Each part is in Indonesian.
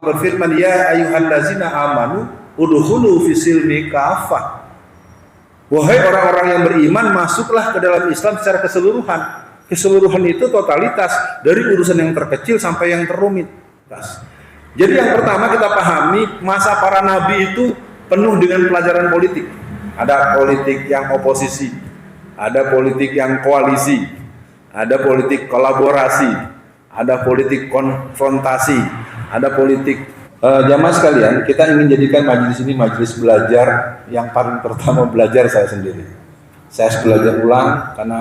berfirman, ya ayyuhallazina amanu udkhulu fisilmi kafah. Wahai orang-orang yang beriman, masuklah ke dalam Islam secara keseluruhan. Keseluruhan itu totalitas, dari urusan yang terkecil sampai yang terumit. Jadi yang pertama kita pahami, masa para nabi itu penuh dengan pelajaran politik. Ada politik yang oposisi, ada politik yang koalisi, ada politik kolaborasi, ada politik konfrontasi, ada politik. Jamaah sekalian, kita ingin jadikan majelis ini majelis belajar. Yang paling pertama belajar saya sendiri. Saya harus belajar ulang karena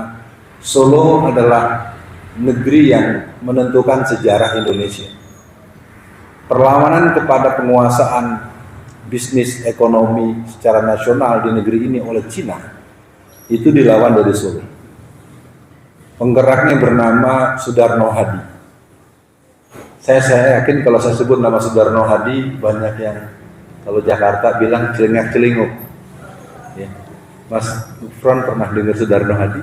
Solo adalah negeri yang menentukan sejarah Indonesia. Perlawanan kepada penguasaan bisnis ekonomi secara nasional di negeri ini oleh Cina itu dilawan dari Solo. Penggeraknya bernama Sudarno Hadi. Saya yakin kalau saya sebut nama Sudarno Hadi, banyak yang kalau Jakarta bilang celingak-celinguk. Ya. Mas Front pernah dengar Sudarno Hadi?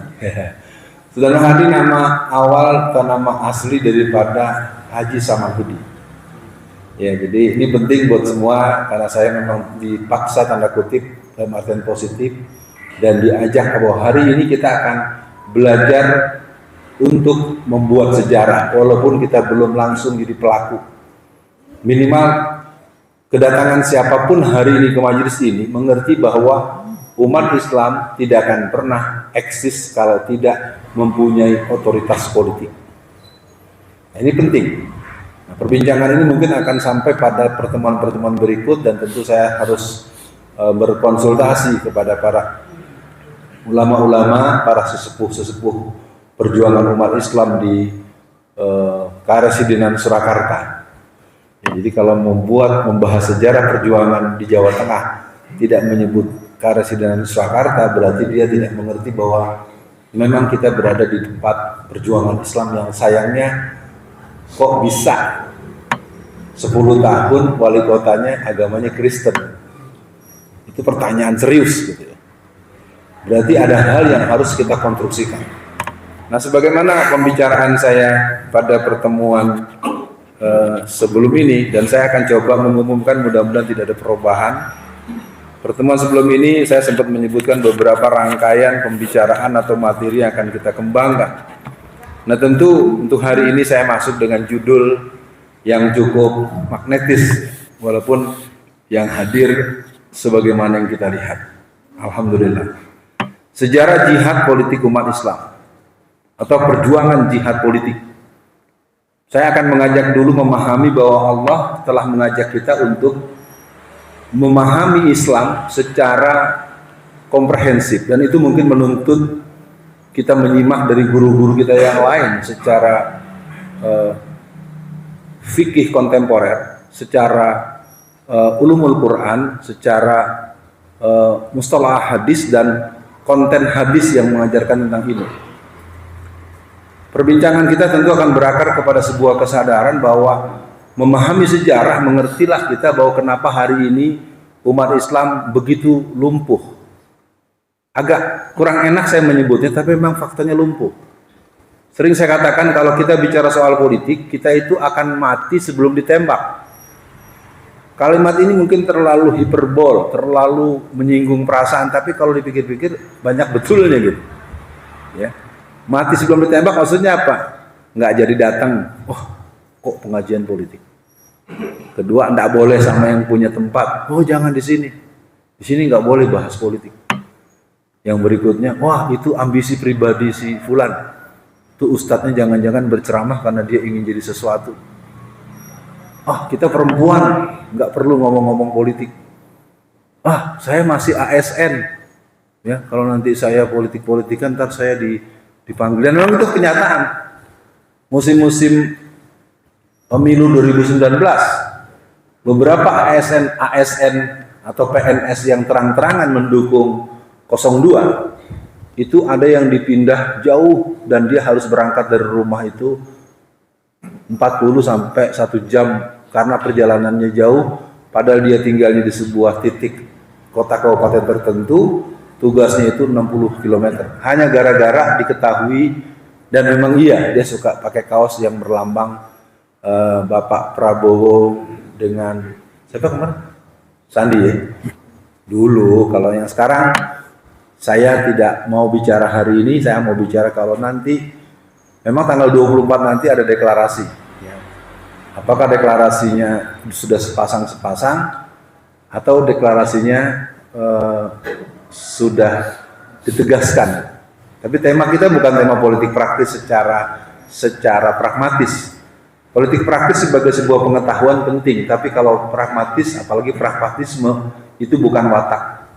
Sudarno Hadi nama awal atau nama asli daripada Haji Samanhudi. Ya, jadi ini penting buat semua karena saya memang dipaksa tanda kutip dalam artian positif dan diajak bahwa hari ini kita akan belajar untuk membuat sejarah walaupun kita belum langsung jadi pelaku. Minimal kedatangan siapapun hari ini ke majelis ini mengerti bahwa umat Islam tidak akan pernah eksis kalau tidak mempunyai otoritas politik. Nah, ini penting. Nah, perbincangan ini mungkin akan sampai pada pertemuan-pertemuan berikut dan tentu saya harus berkonsultasi kepada para ulama-ulama, para sesepuh-sesepuh perjuangan umat Islam di Karesidenan Surakarta. Ya, jadi kalau membahas sejarah perjuangan di Jawa Tengah tidak menyebut Karesidenan Surakarta, berarti dia tidak mengerti bahwa memang kita berada di tempat perjuangan Islam yang sayangnya kok bisa 10 tahun wali kotanya agamanya Kristen. Itu pertanyaan serius gitu ya. Berarti ada hal yang harus kita konstruksikan. Nah, sebagaimana pembicaraan saya pada pertemuan sebelum ini, dan saya akan coba mengumumkan, mudah-mudahan tidak ada perubahan. Pertemuan sebelum ini saya sempat menyebutkan beberapa rangkaian pembicaraan atau materi yang akan kita kembangkan. Nah, tentu untuk hari ini saya masuk dengan judul yang cukup magnetis, walaupun yang hadir sebagaimana yang kita lihat. Alhamdulillah. Sejarah jihad politik umat Islam atau perjuangan jihad politik. Saya akan mengajak dulu memahami bahwa Allah telah mengajak kita untuk memahami Islam secara komprehensif, dan itu mungkin menuntut kita menyimak dari guru-guru kita yang lain secara fikih kontemporer, secara ulumul Quran, secara mustalah hadis dan konten hadis yang mengajarkan tentang ini. Perbincangan kita tentu akan berakar kepada sebuah kesadaran bahwa memahami sejarah, mengertilah kita bahwa kenapa hari ini umat Islam begitu lumpuh. Agak kurang enak saya menyebutnya, tapi memang faktanya lumpuh. Sering saya katakan kalau kita bicara soal politik, kita itu akan mati sebelum ditembak. Kalimat ini mungkin terlalu hiperbol, terlalu menyinggung perasaan, tapi kalau dipikir-pikir banyak betulnya gitu. Ya. Mati sebelum ditembak maksudnya apa? Nggak jadi datang. Oh, kok pengajian politik. Kedua, nggak boleh sama yang punya tempat. Oh, jangan di sini. Di sini nggak boleh bahas politik. Yang berikutnya, wah itu ambisi pribadi si Fulan. Itu ustadznya jangan-jangan berceramah karena dia ingin jadi sesuatu. Ah, kita perempuan nggak perlu ngomong-ngomong politik. Ah, saya masih ASN. Ya, kalau nanti saya politik-politikan, ntar saya dipanggil. Dan memang itu kenyataan. Musim-musim pemilu 2019, beberapa ASN atau PNS yang terang-terangan mendukung 02 itu ada yang dipindah jauh dan dia harus berangkat dari rumah itu 40 sampai 1 jam karena perjalanannya jauh, padahal dia tinggalnya di sebuah titik kota kabupaten tertentu, tugasnya itu 60 km. Hanya gara-gara diketahui, dan memang iya dia suka pakai kaos yang berlambang Bapak Prabowo dengan siapa kemarin? Sandi ya. Dulu, kalau yang sekarang saya tidak mau bicara hari ini, saya mau bicara kalau nanti memang tanggal 24 nanti ada deklarasi. Ya. Apakah deklarasinya sudah sepasang-sepasang atau deklarasinya sudah ditegaskan? Tapi tema kita bukan tema politik praktis secara pragmatis. Politik praktis sebagai sebuah pengetahuan penting, tapi kalau pragmatis, apalagi pragmatisme, itu bukan watak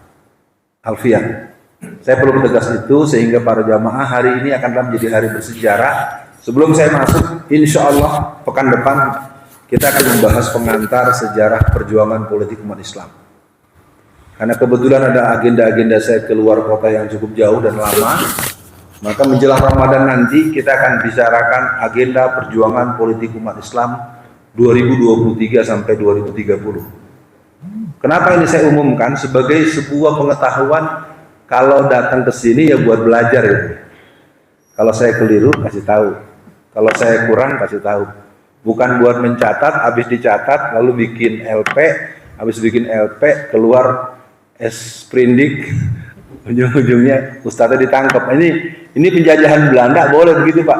alfian. Saya perlu tegas itu sehingga para jamaah hari ini akan menjadi hari bersejarah. Sebelum saya masuk, insya Allah pekan depan kita akan membahas pengantar sejarah perjuangan politik umat Islam. Karena kebetulan ada agenda-agenda saya keluar kota yang cukup jauh dan lama, maka menjelang Ramadan nanti kita akan bicarakan agenda perjuangan politik umat Islam 2023 sampai 2030. Kenapa ini saya umumkan? Sebagai sebuah pengetahuan, kalau datang ke sini ya buat belajar ya. Kalau saya keliru kasih tahu, kalau saya kurang kasih tahu. Bukan buat mencatat, habis dicatat lalu bikin LP, habis bikin LP keluar sprindik, ujung-ujungnya ustadznya ditangkap. Ini penjajahan Belanda boleh begitu Pak.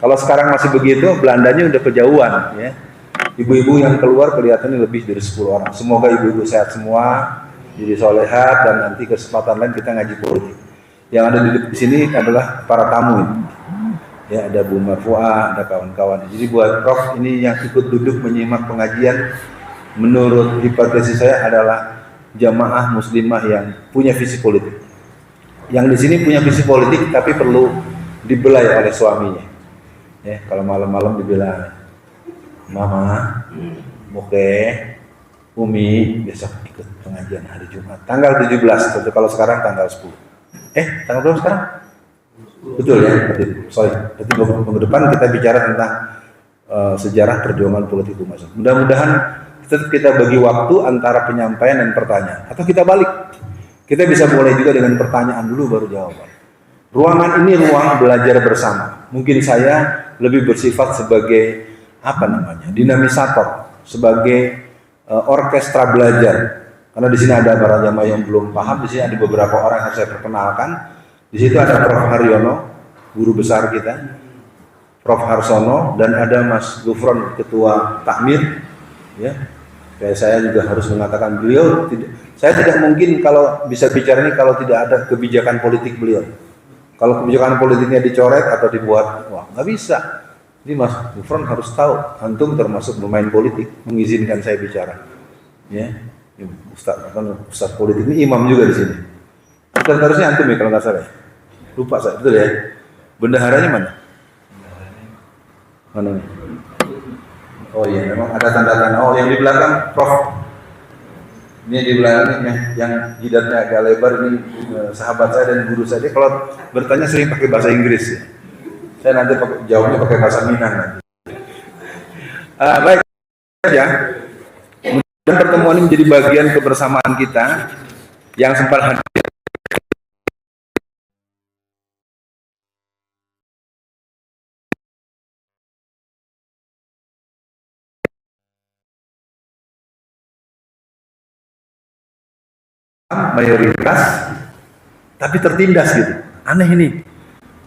Kalau sekarang masih begitu, Belandanya udah kejauhan ya. Ibu-ibu yang keluar kelihatannya lebih dari 10 orang. Semoga ibu-ibu sehat semua, jadi solehat, dan nanti kesempatan lain kita ngaji politik. Yang ada di sini adalah para tamu ini. Ya, ada Bu Marfuah, ada kawan-kawan. Jadi buat Prof ini yang ikut duduk menyimak pengajian, menurut hipotesis saya adalah jamaah muslimah yang punya visi politik. Yang di sini punya visi politik tapi perlu dibelai oleh suaminya. Ya, kalau malam-malam dibelai. Mama, oke, Umi besok ikut pengajian hari Jumat tanggal 17, kalau sekarang tanggal 10. Tanggal berapa sekarang? Betul ya, sorry. Berarti minggu depan kita bicara tentang sejarah perjuangan politik umat Islam. Mudah-mudahan kita bagi waktu antara penyampaian dan pertanyaan, atau kita balik. Kita bisa mulai juga dengan pertanyaan dulu baru jawaban. Ruangan ini ruang belajar bersama. Mungkin saya lebih bersifat sebagai dinamisator, sebagai orkestra belajar. Karena di sini ada para jamaah yang belum paham, di sini ada beberapa orang yang saya perkenalkan. Di situ ada Prof Haryono, guru besar kita, Prof Harsono, dan ada Mas Gufron, ketua takmir. Ya, kayak saya juga harus mengatakan beliau saya tidak mungkin kalau bisa bicara ini kalau tidak ada kebijakan politik beliau. Kalau kebijakan politiknya dicoret atau dibuat, wah nggak bisa. Jadi Mas Gufron harus tahu, antum termasuk pemain politik, mengizinkan saya bicara. Ya, Ustaz politik ini imam juga di sini. Bukan harusnya antum ya kalau nggak salah. Lupa saya, betul ya. Bendaharanya mana? Mana nih? Oh iya, memang ada tanda-tanda. Oh, yang di belakang Prof. Ini di belakang ini yang jidatnya agak lebar ini sahabat saya dan guru saya. Dia kalau bertanya sering pakai bahasa Inggris ya. Saya nanti jawabnya pakai bahasa Minang nanti. Baik ya. Dan pertemuan ini menjadi bagian kebersamaan kita yang sempat hadir. Mayoritas tapi tertindas gitu. Aneh ini.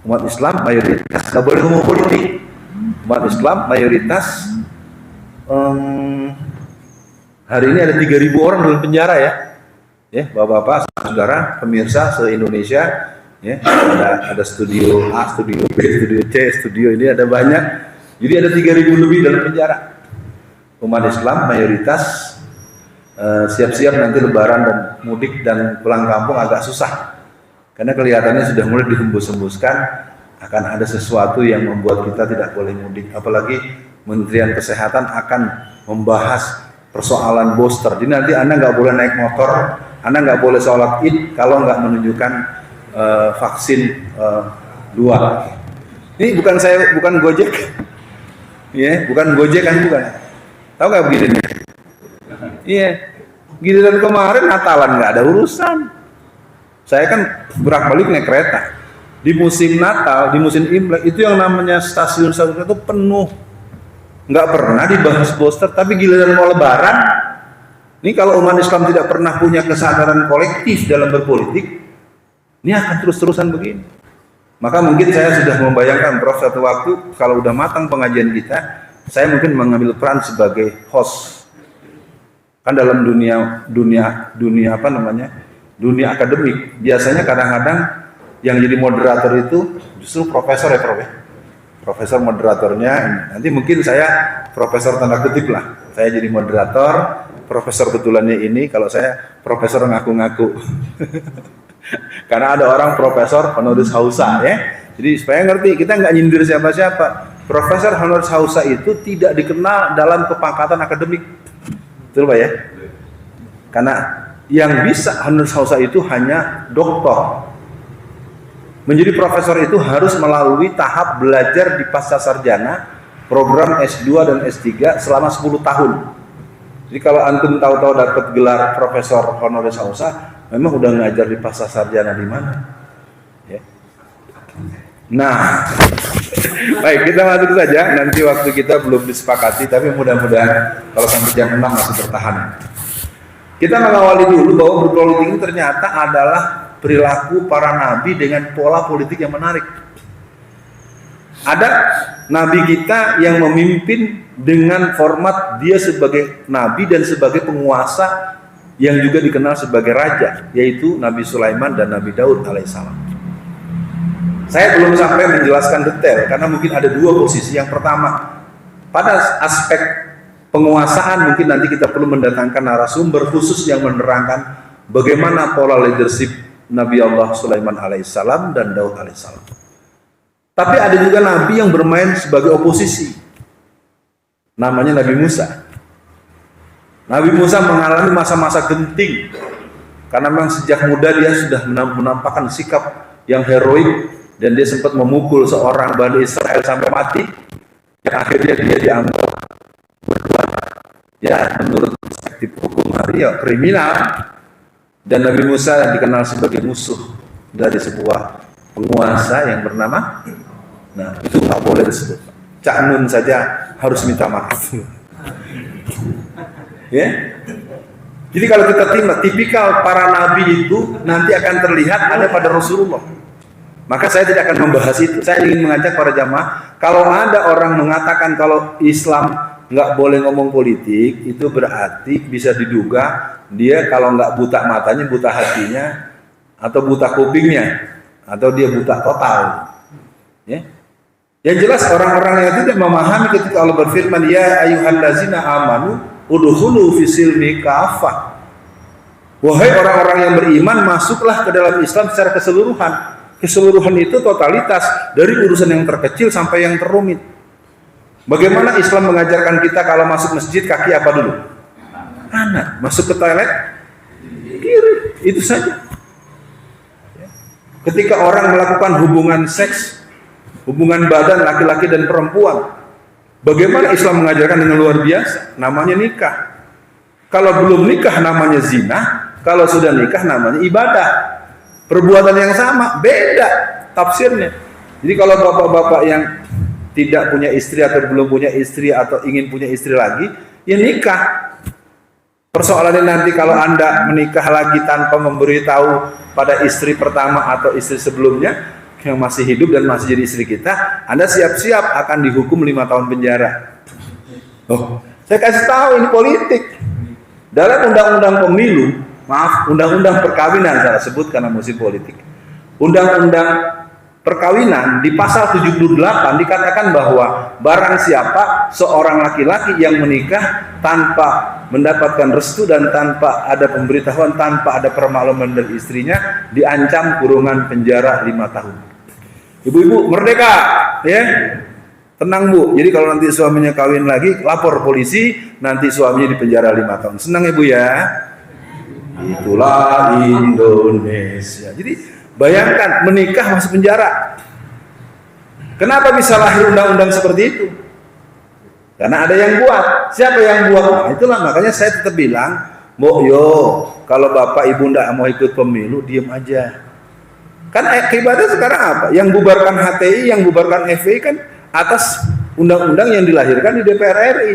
Umat Islam mayoritas nggak boleh ngomong politik. Umat Islam mayoritas hari ini ada 3.000 orang dalam penjara ya. Ya, Bapak-bapak, saudara, pemirsa se-Indonesia, ya. Ada studio A, studio B, studio C, studio ini ada banyak. Jadi ada 3.000 lebih dalam penjara. Umat Islam mayoritas siap-siap nanti lebaran dan mudik dan pulang kampung agak susah. Karena kelihatannya sudah mulai dihembus-hembuskan akan ada sesuatu yang membuat kita tidak boleh mudik. Apalagi Kementerian Kesehatan akan membahas persoalan booster. Jadi nanti Anda nggak boleh naik motor, Anda nggak boleh sholat id kalau nggak menunjukkan vaksin 2. Ini bukan Gojek, ya, bukan Gojek kan bukan. Tahu nggak begini? Iya, giliran kemarin Natalan nggak ada urusan. Saya kan bolak-balik naik kereta. Di musim Natal, di musim Imlek itu yang namanya stasiun itu penuh. nggak pernah dibahas poster, tapi giliran mau lebaran, ini kalau umat Islam tidak pernah punya kesadaran kolektif dalam berpolitik, ini akan terus-terusan begini. Maka mungkin saya sudah membayangkan Prof satu waktu kalau udah matang pengajian kita, saya mungkin mengambil peran sebagai host. Kan dalam dunia apa namanya? Dunia akademik, biasanya kadang-kadang yang jadi moderator itu justru profesor ya Prof ya. Profesor moderatornya ini. Nanti mungkin saya profesor tanda kutip lah. Saya jadi moderator, profesor betulannya ini, kalau saya profesor ngaku-ngaku. Karena ada orang profesor honoris causa ya. Jadi supaya ngerti, kita nggak nyindir siapa-siapa. Profesor honoris causa itu tidak dikenal dalam kepangkatan akademik. Betul Pak ya? Karena yang bisa honoris causa itu hanya doktor. Menjadi profesor itu harus melalui tahap belajar di pasca sarjana, program S2 dan S3 selama 10 tahun. Jadi kalau antum tahu-tahu dapat gelar profesor honoris causa, memang udah ngajar di pasca sarjana di mana? Ya. Nah, baik kita masuk saja. Nanti waktu kita belum disepakati, tapi mudah-mudahan kalau sampai jam 6 masih bertahan. Kita mengawali dulu bahwa berpolitik ini ternyata adalah perilaku para nabi dengan pola politik yang menarik. Ada nabi kita yang memimpin dengan format dia sebagai nabi dan sebagai penguasa yang juga dikenal sebagai raja, yaitu Nabi Sulaiman dan Nabi Daud alaihissalam. Saya belum sampai menjelaskan detail karena mungkin ada dua posisi. Yang pertama, pada aspek penguasaan mungkin nanti kita perlu mendatangkan narasumber khusus yang menerangkan bagaimana pola leadership Nabi Allah Sulaiman alaihissalam dan Daud alaihissalam. Tapi ada juga nabi yang bermain sebagai oposisi. Namanya Nabi Musa. Nabi Musa mengalami masa-masa genting karena memang sejak muda dia sudah menampakkan sikap yang heroik dan dia sempat memukul seorang Bani Israel sampai mati. Yang akhirnya dia dianggap berdosa. Ya, menurut perspektif hukum ya kriminal. Dan Nabi Musa dikenal sebagai musuh dari sebuah penguasa yang bernama, nah itu nggak boleh disebut. Cak Nun saja harus minta maaf. Ya. Jadi kalau kita tipikal para nabi itu nanti akan terlihat ada pada Rasulullah. Maka saya tidak akan membahas itu. Saya ingin mengajak para jamaah, kalau ada orang mengatakan kalau Islam nggak boleh ngomong politik, itu berarti bisa diduga dia kalau nggak buta matanya, buta hatinya, atau buta kupingnya, atau dia buta total. Ya. Yang jelas orang-orang yang tidak memahami ketika Allah berfirman, ya ayyuhallazina amanu udkhulu fisilmi kafah. Wahai orang-orang yang beriman, masuklah ke dalam Islam secara keseluruhan. Keseluruhan itu totalitas, dari urusan yang terkecil sampai yang terumit. Bagaimana Islam mengajarkan kita kalau masuk masjid kaki apa dulu? Kanan. Masuk ke toilet kiri. Itu saja. Ketika orang melakukan hubungan seks, hubungan badan laki-laki dan perempuan, bagaimana Islam mengajarkan dengan luar biasa? Namanya nikah. Kalau belum nikah namanya zina, kalau sudah nikah namanya ibadah. Perbuatan yang sama, beda tafsirnya. Jadi kalau bapak-bapak yang tidak punya istri atau belum punya istri atau ingin punya istri lagi, ya nikah. Persoalannya nanti kalau Anda menikah lagi tanpa memberitahu pada istri pertama atau istri sebelumnya yang masih hidup dan masih jadi istri kita, Anda siap-siap akan dihukum 5 tahun penjara. Oh, saya kasih tahu ini politik. Dalam undang-undang pemilu, maaf, undang-undang perkawinan saya sebut karena musim politik. Undang-undang perkawinan di pasal 78 dikatakan bahwa barang siapa seorang laki-laki yang menikah tanpa mendapatkan restu dan tanpa ada pemberitahuan, tanpa ada permakluman dari istrinya, diancam kurungan penjara 5 tahun. Ibu-ibu merdeka, ya. Tenang Bu, jadi kalau nanti suaminya kawin lagi, lapor polisi, nanti suaminya dipenjara 5 tahun. Senang Ibu ya? Itulah Indonesia. Jadi bayangkan menikah masuk penjara. Kenapa bisa lahir undang-undang seperti itu? Karena ada yang buat. Siapa yang buat? Nah, itulah makanya saya tetap bilang, kalau bapak ibu ndak mau ikut pemilu, diem aja. Kan akibatnya sekarang apa? Yang bubarkan HTI, yang bubarkan FPI kan atas undang-undang yang dilahirkan di DPR RI.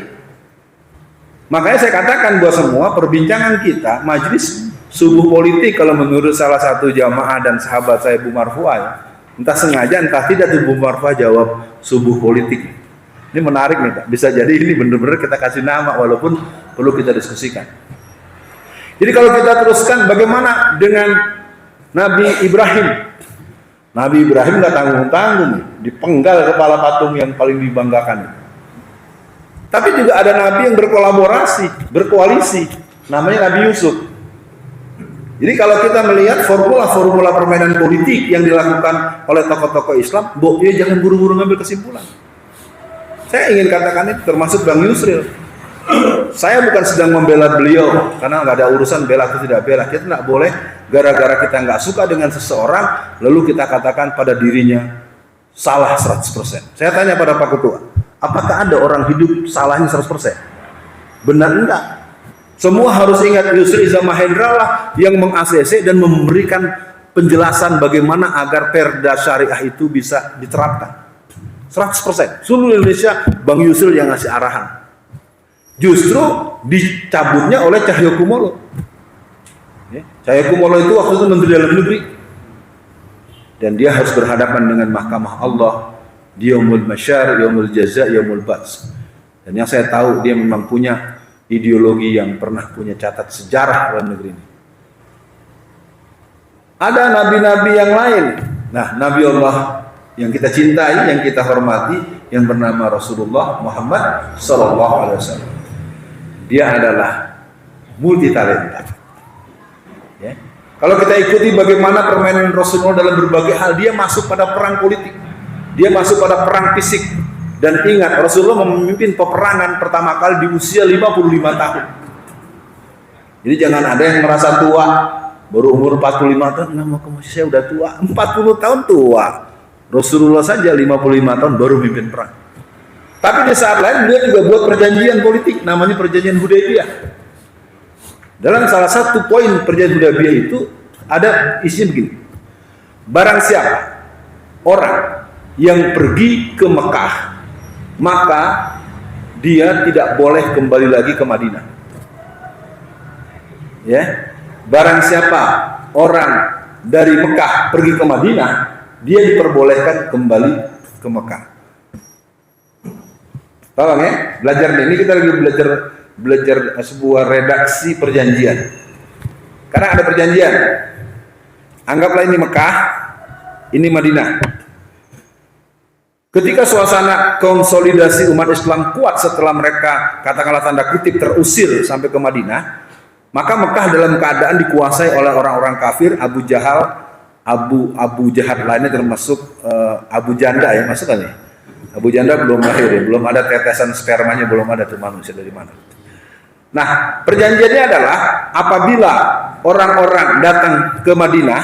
Makanya saya katakan bahwa semua perbincangan kita, majelis subuh politik, kalau menurut salah satu jamaah dan sahabat saya Bu Marfuah, ya, entah sengaja entah tidak tuh Bu Marfuah jawab subuh politik. Ini menarik nih Pak, bisa jadi ini benar-benar kita kasih nama walaupun perlu kita diskusikan. Jadi kalau kita teruskan, bagaimana dengan Nabi Ibrahim? Nabi Ibrahim nggak tanggung-tanggung nih, dipenggal kepala patung yang paling dibanggakan. Tapi juga ada nabi yang berkolaborasi, berkoalisi, namanya Nabi Yusuf. Jadi kalau kita melihat formula-formula permainan politik yang dilakukan oleh tokoh-tokoh Islam, ya jangan buru-buru ngambil kesimpulan. Saya ingin katakan itu, termasuk Bang Yusril. Saya bukan sedang membela beliau, karena nggak ada urusan bela atau tidak bela. Kita nggak boleh gara-gara kita nggak suka dengan seseorang, lalu kita katakan pada dirinya salah 100%. Saya tanya pada Pak Ketua, apakah ada orang hidup salahnya 100%? Benar enggak? Semua harus ingat Yusri Iza Mahendra lah yang meng-ACC dan memberikan penjelasan bagaimana agar perda syariah itu bisa diterapkan. 100%. Seluruh Indonesia Bang Yusril yang ngasih arahan. Justru dicabutnya oleh Cahyokumolo. Cahyokumolo itu waktu itu Menteri Dalam Negeri. Dan dia harus berhadapan dengan mahkamah Allah. Yaumul Masyar, Yaumul Jaza, Yaumul Bats. Dan yang saya tahu dia memang punya ideologi yang pernah punya catat sejarah dalam negeri ini. Ada nabi-nabi yang lain. Nah, Nabi Allah yang kita cintai, yang kita hormati, yang bernama Rasulullah Muhammad SAW. Dia adalah multi talenta. Ya. Kalau kita ikuti bagaimana permainan Rasulullah dalam berbagai hal, dia masuk pada perang politik, dia masuk pada perang fisik. Dan ingat, Rasulullah memimpin peperangan pertama kali di usia 55 tahun. Jadi jangan ada yang merasa tua, baru umur 45 tahun, nggak mau ke saya udah tua, 40 tahun tua. Rasulullah saja 55 tahun baru memimpin perang. Tapi di saat lain dia juga buat perjanjian politik, namanya perjanjian Hudaybiyah. Dalam salah satu poin perjanjian Hudaybiyah itu ada isinya begini. Barang siapa orang yang pergi ke Mekah, maka dia tidak boleh kembali lagi ke Madinah. Ya, barang siapa orang dari Mekah pergi ke Madinah, dia diperbolehkan kembali ke Mekah. Tolong ya, belajar ini kita lagi belajar sebuah redaksi perjanjian. Karena ada perjanjian. Anggaplah ini Mekah, ini Madinah. Ketika suasana konsolidasi umat Islam kuat setelah mereka katakanlah tanda kutip terusir sampai ke Madinah, maka Mekah dalam keadaan dikuasai oleh orang-orang kafir, Abu Jahal, Abu Jahat lainnya termasuk Abu Janda ya, masuk kan ya? Abu Janda belum lahir ya, belum ada tetesan spermanya, belum ada tuh manusia dari mana. Nah, perjanjiannya adalah apabila orang-orang datang ke Madinah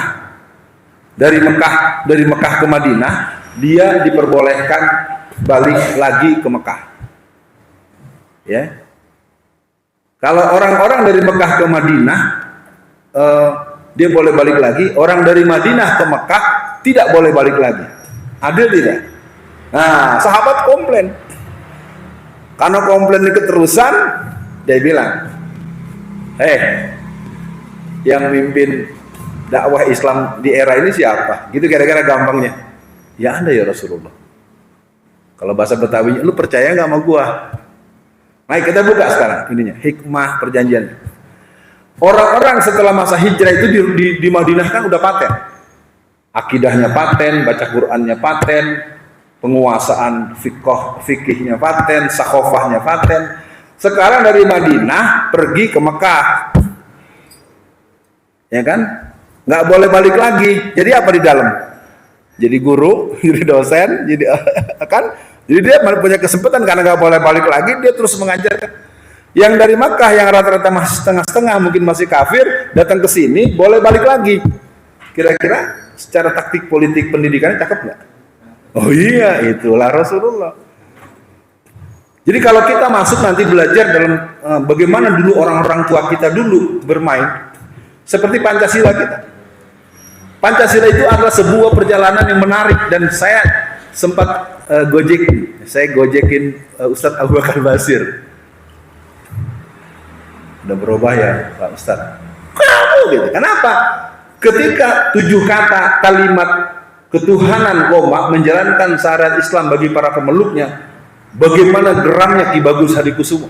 dari Mekah ke Madinah, dia diperbolehkan balik lagi ke Mekah. Ya. Kalau orang-orang dari Mekah ke Madinah, dia boleh balik lagi. Orang dari Madinah ke Mekah tidak boleh balik lagi. Adil tidak? Nah, sahabat komplain. Karena komplain ini keterusan, dia bilang, yang mimpin dakwah Islam di era ini siapa? Gitu kira-kira gampangnya. Ya Anda ya Rasulullah. Kalau bahasa Betawinya, lu percaya nggak sama gua? Baik, kita buka sekarang ininya, hikmah perjanjian. Orang-orang setelah masa hijrah itu di Madinah kan udah paten. Akidahnya paten, baca Qur'annya paten, penguasaan fikihnya paten, sakhofahnya paten. Sekarang dari Madinah pergi ke Mekah. Ya kan? Nggak boleh balik lagi. Jadi apa di dalam? Jadi guru, jadi dosen, jadi kan? Jadi dia punya kesempatan karena nggak boleh balik lagi, dia terus mengajarkan. Yang dari Makkah yang rata-rata masih setengah-setengah mungkin masih kafir, datang ke sini boleh balik lagi. Kira-kira secara taktik politik pendidikannya cakep nggak? Oh iya, itulah Rasulullah. Jadi kalau kita masuk nanti belajar dalam bagaimana dulu orang-orang tua kita dulu bermain, seperti Pancasila kita. Pancasila itu adalah sebuah perjalanan yang menarik dan saya sempat saya gojekin Ustadz Abu Bakar Basir. Udah berubah ya Pak Ustadz? Kamu gitu. Kenapa? Ketika 7 kata kalimat ketuhanan menjalankan syariat Islam bagi para pemeluknya, bagaimana geramnya Ki Bagus Hadikusumo.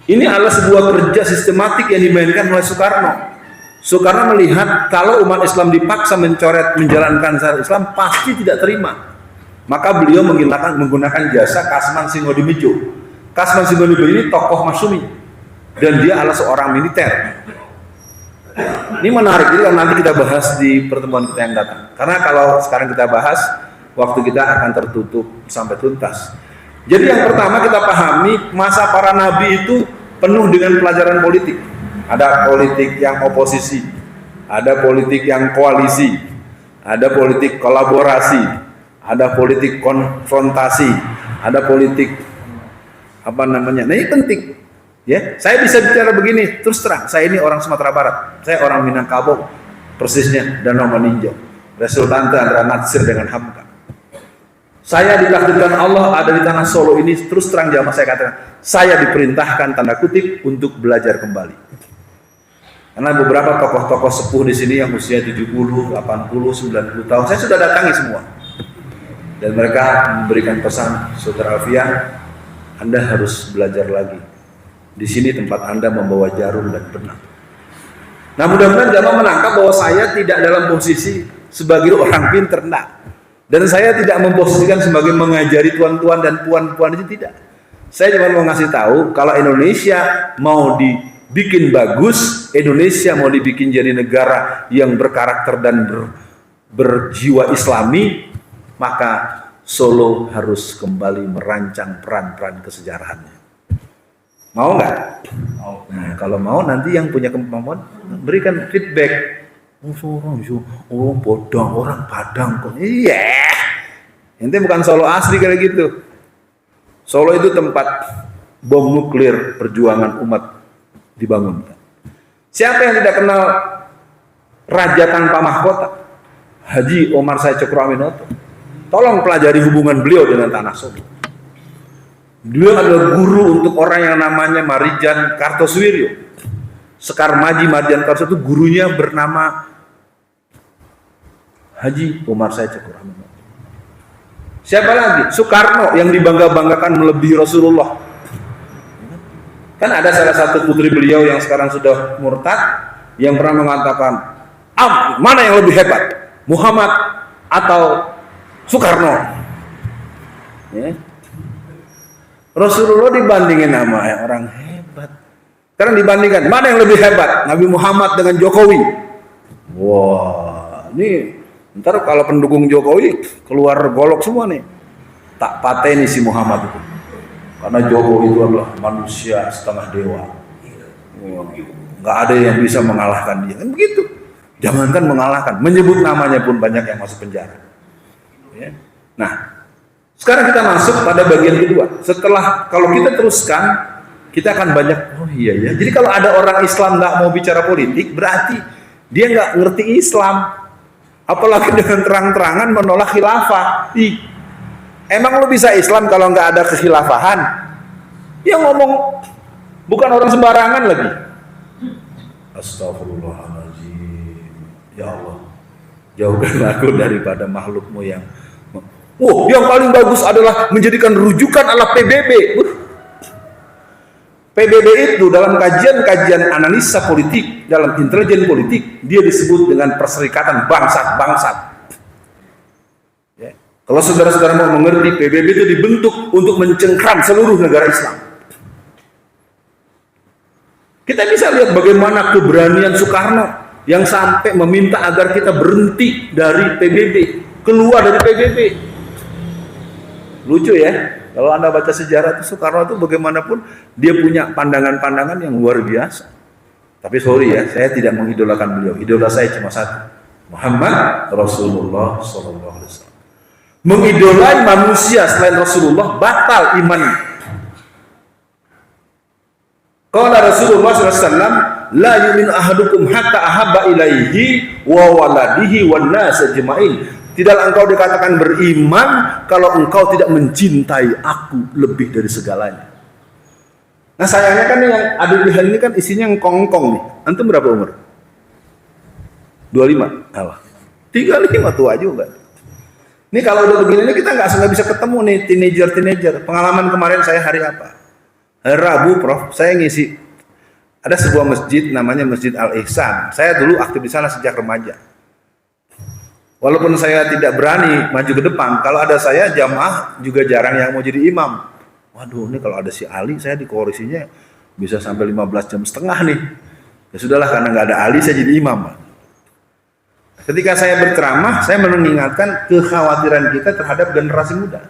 Ini adalah sebuah kerja sistematik yang dimainkan oleh Soekarno. Soekarno melihat kalau umat Islam dipaksa menjalankan syariat Islam pasti tidak terima. Maka beliau menggunakan jasa Kasman Singodimedjo. Kasman Singodimedjo ini tokoh Masyumi dan dia adalah seorang militer. Ini menarik, jadi nanti kita bahas di pertemuan kita yang datang. Karena kalau sekarang kita bahas, waktu kita akan tertutup sampai tuntas. Jadi yang pertama kita pahami, masa para nabi itu penuh dengan pelajaran politik. Ada politik yang oposisi, ada politik yang koalisi, ada politik kolaborasi, ada politik konfrontasi, ada politik Nah ini penting. Ya, saya bisa bicara begini, terus terang, saya ini orang Sumatera Barat, saya orang Minangkabau, persisnya Danau Meninjau, resultante antara Natsir dengan Hamka. Saya ditakdirkan Allah ada di tanah Solo ini, terus terang jamaah saya katakan, saya diperintahkan tanda kutip untuk belajar kembali. Karena beberapa tokoh-tokoh sepuh di sini yang usia 70, 80, 90 tahun, saya sudah datangi semua. Dan mereka memberikan pesan, Saudara Alfian, Anda harus belajar lagi. Di sini tempat Anda membawa jarum dan benang. Nah, mudah-mudahan jamaah menangkap bahwa saya tidak dalam posisi sebagai orang pinter, enggak. Dan saya tidak memposisikan sebagai mengajari tuan-tuan dan puan-puan, itu tidak. Saya cuma mau ngasih tahu kalau Indonesia mau dibikin bagus, Indonesia mau dibikin jadi negara yang berkarakter dan berjiwa Islami, maka Solo harus kembali merancang peran-peran kesejarahannya. Mau nggak? Mau. Nah, kalau mau nanti yang punya kemampuan berikan feedback. Orang Bodong, orang Padang kok. Iya. Ini bukan Solo asli kayak gitu. Solo itu tempat bom nuklir perjuangan umat dibangun. Siapa yang tidak kenal Raja Tanpa Mahkota? Haji Omar Said Cokroaminoto. Tolong pelajari hubungan beliau dengan tanah Solo. Beliau adalah guru untuk orang yang namanya Marijan Kartosuwiryo. Sekar Maji Marijan Kartosuwiryo itu gurunya bernama Haji Omar Said Cokroaminoto. Siapa lagi? Soekarno yang dibangga-banggakan melebihi Rasulullah. Kan ada salah satu putri beliau yang sekarang sudah murtad yang pernah mengatakan, mana yang lebih hebat? Muhammad atau Soekarno? Ya. Rasulullah dibandingin sama orang hebat. Sekarang dibandingkan, mana yang lebih hebat? Nabi Muhammad dengan Jokowi. Wah, ini ntar kalau pendukung Jokowi keluar golok semua nih. Tak pateni si Muhammad itu. Karena Jokowi itu adalah manusia setengah dewa. Nggak ada yang bisa mengalahkan dia. Kan begitu. Jangankan mengalahkan, menyebut namanya pun banyak yang masuk penjara. Ya. Nah, sekarang kita masuk pada bagian kedua. Setelah kalau kita teruskan, kita akan banyak. Oh iya ya. Jadi kalau ada orang Islam nggak mau bicara politik, berarti dia nggak ngerti Islam. Apalagi dengan terang-terangan menolak khilafah. Emang lu bisa Islam kalau nggak ada kekhilafahan? Dia ngomong bukan orang sembarangan lagi. Astagfirullahaladzim. Ya Allah, jauhkan aku daripada makhlukmu yang yang paling bagus adalah menjadikan rujukan adalah PBB. PBB itu dalam kajian-kajian analisa politik, dalam intelijen politik, dia disebut dengan Perserikatan Bangsat-Bangsat. Ya. Kalau saudara-saudara mau mengerti, PBB itu dibentuk untuk mencengkram seluruh negara Islam. Kita bisa lihat bagaimana keberanian Soekarno yang sampai meminta agar kita berhenti dari PBB, keluar dari PBB. Lucu ya, kalau Anda baca sejarah itu Soekarno itu bagaimanapun dia punya pandangan-pandangan yang luar biasa. Tapi sorry ya, saya tidak mengidolakan beliau. Idola saya cuma satu, Muhammad Rasulullah SAW. Mengidolai manusia selain Rasulullah batal iman. Qala Rasulullah SAW, la yu'minu ahadukum hatta ahabba ilaihi wa waladihi wan nas ajma'in Tidaklah engkau dikatakan beriman kalau engkau tidak mencintai aku lebih dari segalanya. Nah sayangnya kan yang ada di hal ini kan isinya yang kongkong nih. Antum berapa umur? 25? Alah. 35 tua juga. Ini kalau udah begini nih kita nggak bisa ketemu nih teenager. Pengalaman kemarin saya hari apa? Hari Rabu, Prof. Saya ngisi. Ada sebuah masjid namanya Masjid Al-Ihsan. Saya dulu aktif di sana sejak remaja. Walaupun saya tidak berani maju ke depan, kalau ada saya jamaah juga jarang yang mau jadi imam. Waduh, ini kalau ada si Ali, saya di koalisinya bisa sampai 15 jam setengah nih. Ya sudahlah, karena nggak ada Ali, saya jadi imam. Ketika saya berceramah, saya mengingatkan kekhawatiran kita terhadap generasi muda.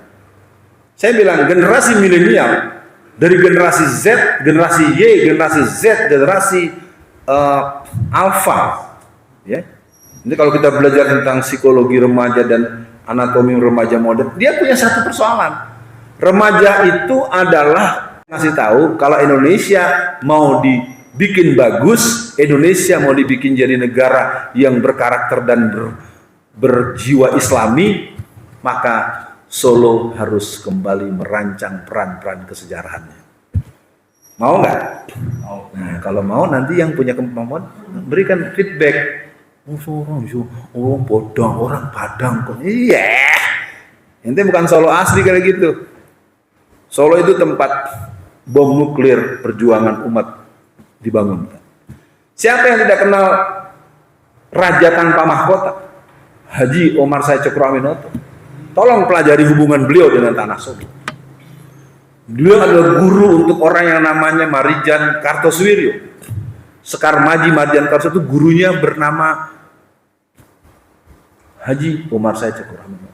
Saya bilang generasi milenial, dari generasi Z, generasi Y, generasi Z, generasi Alpha, ya. Ini kalau kita belajar tentang psikologi remaja dan anatomi remaja modern, dia punya satu persoalan. Remaja itu adalah ngasih tahu kalau Indonesia mau dibikin bagus, Indonesia mau dibikin jadi negara yang berkarakter dan berjiwa Islami, maka Solo harus kembali merancang peran-peran kesejarahannya. Mau nggak? Mau. Nah, kalau mau nanti yang punya kemampuan berikan feedback. Oh, Padang, orang Padang kok. Iya. Ente bukan Solo asli kayak gitu. Solo itu tempat bom nuklir perjuangan umat dibangun. Siapa yang tidak kenal Raja Tanpa Mahkota? Haji Omar Said Cokroaminoto. Tolong pelajari hubungan beliau dengan tanah Solo. Beliau adalah guru untuk orang yang namanya Marijan Kartosuwiryo. Sekar Maji Marijan Kartosuwiryo itu gurunya bernama Haji Omar Said Cokroaminoto.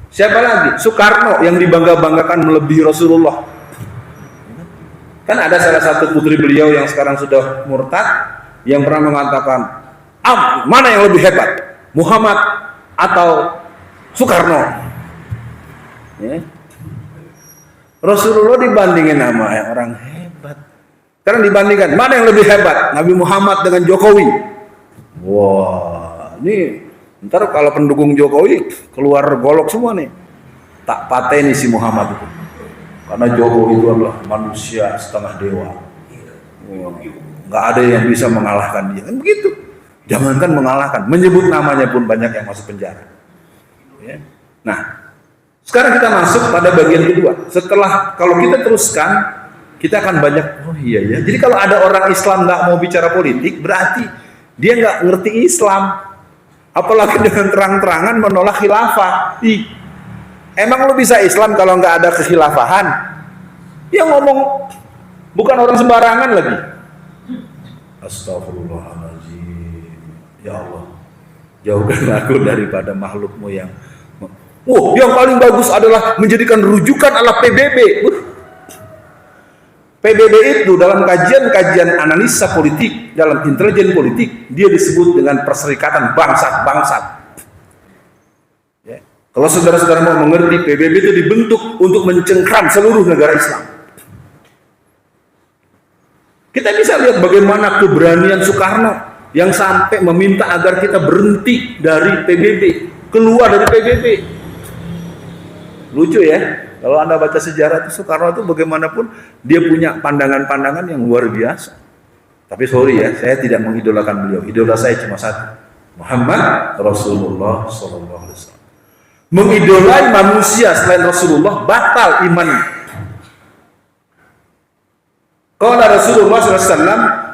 Siapa lagi? Soekarno yang dibangga-banggakan melebihi Rasulullah. Kan ada salah satu putri beliau yang sekarang sudah murtad yang pernah mengatakan, mana yang lebih hebat? Muhammad atau Soekarno? Ya. Rasulullah dibandingin sama orang hebat. Sekarang dibandingkan, mana yang lebih hebat? Nabi Muhammad dengan Jokowi. Wah, ini ntar kalau pendukung Jokowi keluar golok semua nih, tak pateni si Muhammad itu, karena Jokowi itu adalah manusia setengah dewa, nggak ada yang bisa mengalahkan dia, kan begitu. Jangankan mengalahkan, menyebut namanya pun banyak yang masuk penjara. Ya. Nah, sekarang kita masuk pada bagian kedua. Setelah kalau kita teruskan, kita akan banyak. Oh iya ya. Jadi kalau ada orang Islam nggak mau bicara politik, berarti dia nggak ngerti Islam. Apalagi dengan terang-terangan menolak khilafah. Emang lu bisa Islam kalau nggak ada kekhilafahan? Dia ngomong bukan orang sembarangan lagi. Astagfirullahaladzim. Ya Allah, jauhkan aku daripada makhlukmu yang yang paling bagus adalah menjadikan rujukan adalah PBB. PBB itu dalam kajian analisa politik, dalam intelijen politik, dia disebut dengan Perserikatan Bangsat-Bangsat. Ya. Kalau saudara-saudara mau mengerti, PBB itu dibentuk untuk mencengkram seluruh negara Islam. Kita bisa lihat bagaimana keberanian Soekarno yang sampai meminta agar kita berhenti dari PBB, keluar dari PBB. Lucu ya? Kalau Anda baca sejarah itu Soekarno itu bagaimanapun dia punya pandangan-pandangan yang luar biasa. Tapi sorry ya, saya tidak mengidolakan beliau. Idola saya cuma satu, Muhammad Rasulullah SAW. Mengidolai manusia selain Rasulullah batal iman. Qala Rasulullah SAW,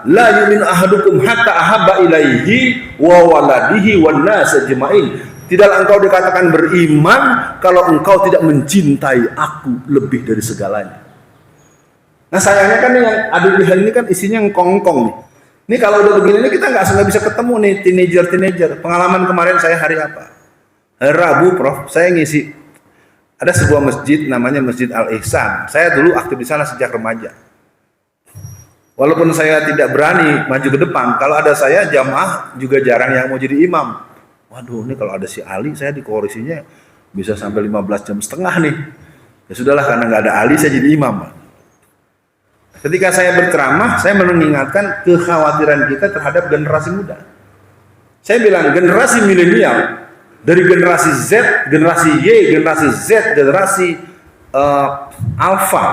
la yu'minu ahadukum hatta ahabba ilaihi wa waladihi wan nas ajma'in. Tidaklah engkau dikatakan beriman kalau engkau tidak mencintai aku lebih dari segalanya. Nah sayangnya kan yang ada di hal ini kan isinya yang kongkong nih. Ini kalau udah begini nih kita nggak bisa ketemu nih teenager. Pengalaman kemarin saya hari apa? Hari Rabu, Prof. Saya ngisi. Ada sebuah masjid namanya Masjid Al-Ihsan. Saya dulu aktif di sana sejak remaja. Walaupun saya tidak berani maju ke depan, kalau ada saya jamaah juga jarang yang mau jadi imam. Waduh, ini kalau ada si Ali, saya di koalisinya bisa sampai 15 jam setengah nih. Ya sudahlah, karena nggak ada Ali, saya jadi imam. Ketika saya berceramah, saya mengingatkan kekhawatiran kita terhadap generasi muda. Saya bilang generasi milenial, Dari generasi Z, generasi Y, generasi Z, generasi Alpha.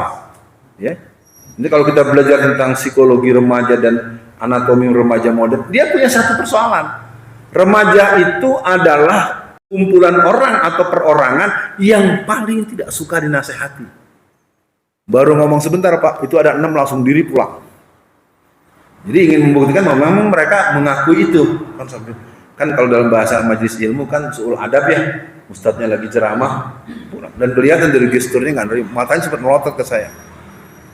Ya. Ini kalau kita belajar tentang psikologi remaja dan anatomi remaja modern, dia punya satu persoalan. Remaja itu adalah kumpulan orang atau perorangan yang paling tidak suka dinasehati. Baru ngomong sebentar Pak, itu ada 6 langsung diri pulang. Jadi ingin membuktikan bahwa memang mereka mengakui itu. Kan kalau dalam bahasa majelis ilmu kan suul adab ya, ustadznya lagi ceramah pulang. Dan kelihatan dari gesturnya kan, dari matanya sempat melotot ke saya.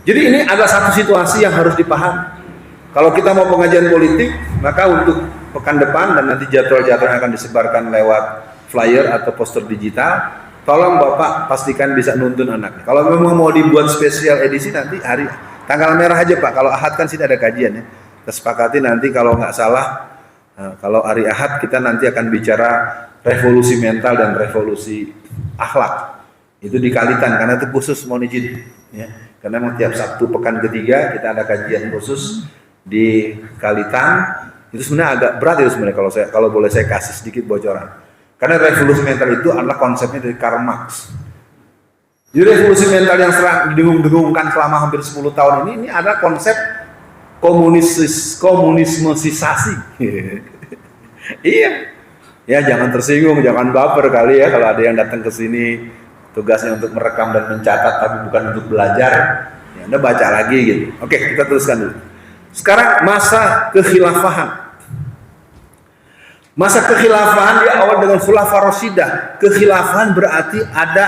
Jadi ini adalah satu situasi yang harus dipahami. Kalau kita mau pengajian politik, maka untuk pekan depan dan nanti jadwal-jadwal yang akan disebarkan lewat flyer atau poster digital, tolong Bapak pastikan bisa nuntun anaknya. Kalau memang mau dibuat spesial edisi nanti hari tanggal merah aja Pak. Kalau Ahad kan sini ada kajian ya. Kesepakati nanti kalau nggak salah, kalau hari Ahad kita nanti akan bicara revolusi mental dan revolusi akhlak. Itu dikalikan karena itu khusus mohon izin ya. Karena memang tiap Sabtu pekan ketiga kita ada kajian khusus di Kalitan. Itu sebenarnya agak berat itu sebenarnya kalau boleh saya kasih sedikit bocoran. Karena revolusi mental itu adalah konsepnya dari Karl Marx. Jadi revolusi mental yang didengung-dengungkan selama hampir 10 tahun ini adalah konsep komunismesisasi. Iya. Ya jangan tersinggung, jangan baper kali ya kalau ada yang datang ke sini tugasnya untuk merekam dan mencatat tapi bukan untuk belajar. Ya, Anda baca lagi gitu. Oke, kita teruskan dulu. Sekarang masa kekhilafahan. Masa kekhilafahan dia awal dengan Khulafah Rasyidah. Kekhilafahan berarti ada,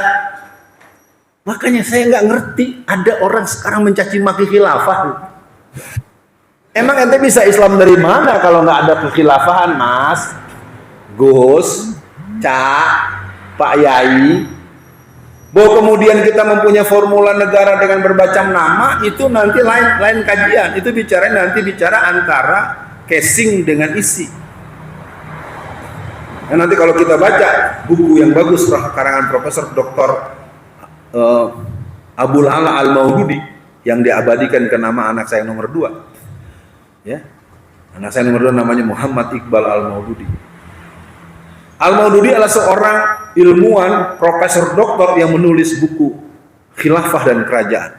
makanya saya nggak ngerti ada orang sekarang mencaci maki khilafah. Emang ente bisa Islam dari mana kalau nggak ada kekhilafahan, Mas? Gus, Cak, Pak Yai. Bahwa kemudian kita mempunyai formula negara dengan bermacam nama, itu nanti lain kajian. Itu bicara antara casing dengan isi. Nah, nanti kalau kita baca buku yang bagus karangan Profesor Dr. Abul Ala Al-Maududi yang diabadikan ke nama anak saya nomor 2. Ya. Anak saya nomor 2 namanya Muhammad Iqbal Al-Maududi. Al-Maududi adalah seorang ilmuwan, profesor doktor yang menulis buku Khilafah dan Kerajaan.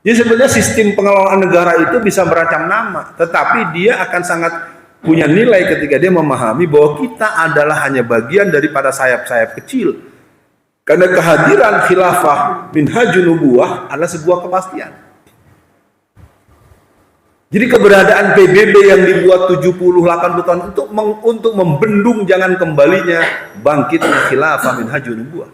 Jadi sebenarnya sistem pengelolaan negara itu bisa beragam nama, tetapi dia akan sangat punya nilai ketika dia memahami bahwa kita adalah hanya bagian daripada sayap-sayap kecil. Karena kehadiran khilafah minhajun nubuwah adalah sebuah kepastian. Jadi keberadaan PBB yang dibuat 70-80 tahun untuk membendung jangan kembalinya bangkitnya khilafah minhajun nubuwah.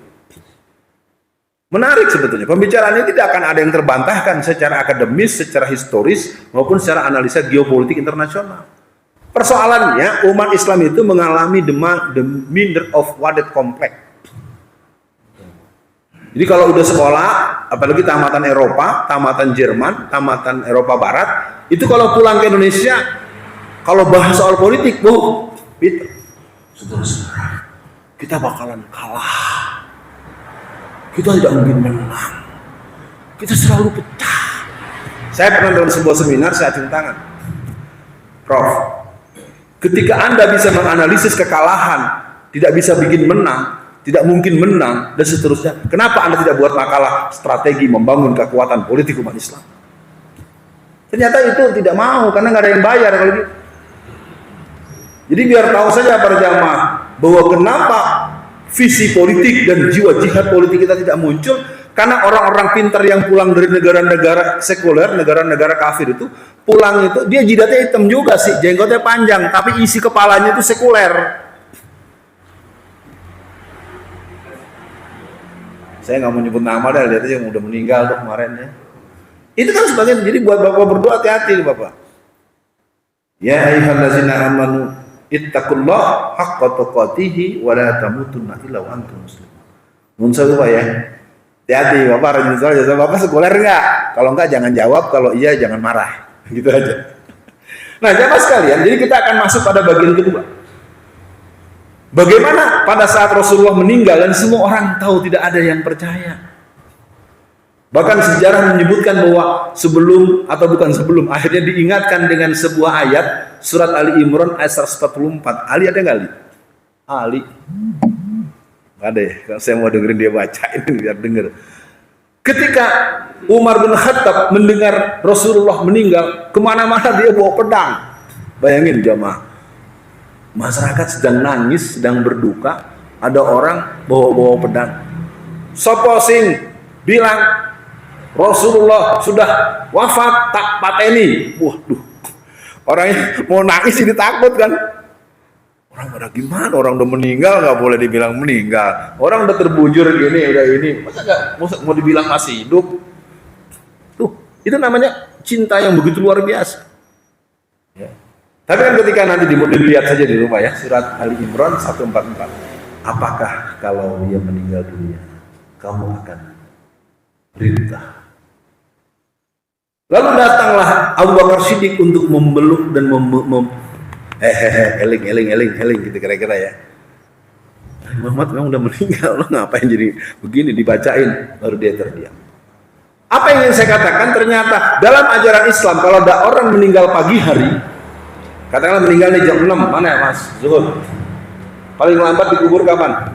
Menarik sebetulnya. Pembicaraan ini tidak akan ada yang terbantahkan secara akademis, secara historis maupun secara analisa geopolitik internasional. Persoalannya umat Islam itu mengalami the minder of wadet complex. Jadi kalau udah sekolah, apalagi tamatan Eropa, tamatan Jerman, tamatan Eropa Barat, itu kalau pulang ke Indonesia, kalau bahas soal politik, Peter, saudara-saudara, kita bakalan kalah. Kita tidak mungkin menang. Kita selalu pecah. Saya pernah dalam sebuah seminar, saya acung tangan. Prof, ketika Anda bisa menganalisis kekalahan, tidak bisa bikin menang, tidak mungkin menang, dan seterusnya. Kenapa Anda tidak buat makalah strategi membangun kekuatan politik umat Islam? Ternyata itu tidak mau, karena nggak ada yang bayar kalau gitu. Jadi biar tahu saja para jamaah bahwa kenapa visi politik dan jiwa jihad politik kita tidak muncul, karena orang-orang pintar yang pulang dari negara-negara sekuler, negara-negara kafir itu pulang itu dia jidatnya hitam juga sih, jenggotnya panjang, tapi isi kepalanya itu sekuler. Saya nggak mau nyebut nama dah, lihat aja yang udah meninggal tuh kemarin ya. Itu kan sebagian, jadi buat bapak berdoa hati-hati bapak. Ya ayyuhallazina amanu ittaqullaha haqqa tuqatih wa la tamutunna illa wa antum muslimun. Munsah tuh Pak ya. Hati-hati bapak, rajin saja sama bapak sekuler enggak? Kalau enggak jangan jawab, kalau iya jangan marah. Gitu aja. Nah, jamaah sekalian, jadi kita akan masuk pada bagian kedua. Bagaimana pada saat Rasulullah meninggal dan semua orang tahu tidak ada yang percaya. Bahkan sejarah menyebutkan bahwa akhirnya diingatkan dengan sebuah ayat surat Ali Imran ayat 144. Ali ada nggak Ali? Ali. Ada ya, kalau saya mau dengerin dia bacain biar denger. Ketika Umar bin Khattab mendengar Rasulullah meninggal, kemana-mana dia bawa pedang. Bayangin jamaah, masyarakat sedang nangis, sedang berduka, ada orang bawa-bawa pedang. Sopo sing bilang Rasulullah sudah wafat, tak pateni. Waduh, orangnya mau nangis ini takut kan. Orang pada gimana? Orang udah meninggal nggak boleh dibilang meninggal. Orang udah terbujur gini, udah ini. Masa nggak mau dibilang masih hidup? Tuh, itu namanya cinta yang begitu luar biasa. Ya. Tapi kan ketika nanti dilihat saja di rumah ya, surat Ali Imran 144. Apakah kalau dia meninggal dunia, kamu akan ridha? Lalu datanglah Abu Bakar Siddiq untuk memeluk dan eling gitu kira-kira ya. Muhammad memang udah meninggal, lo ngapain jadi begini, dibacain baru dia terdiam. Apa yang ingin saya katakan, ternyata dalam ajaran Islam kalau ada orang meninggal pagi hari, katakanlah meninggal nih jam 6, mana ya Mas Zuhud, paling lambat dikubur kapan?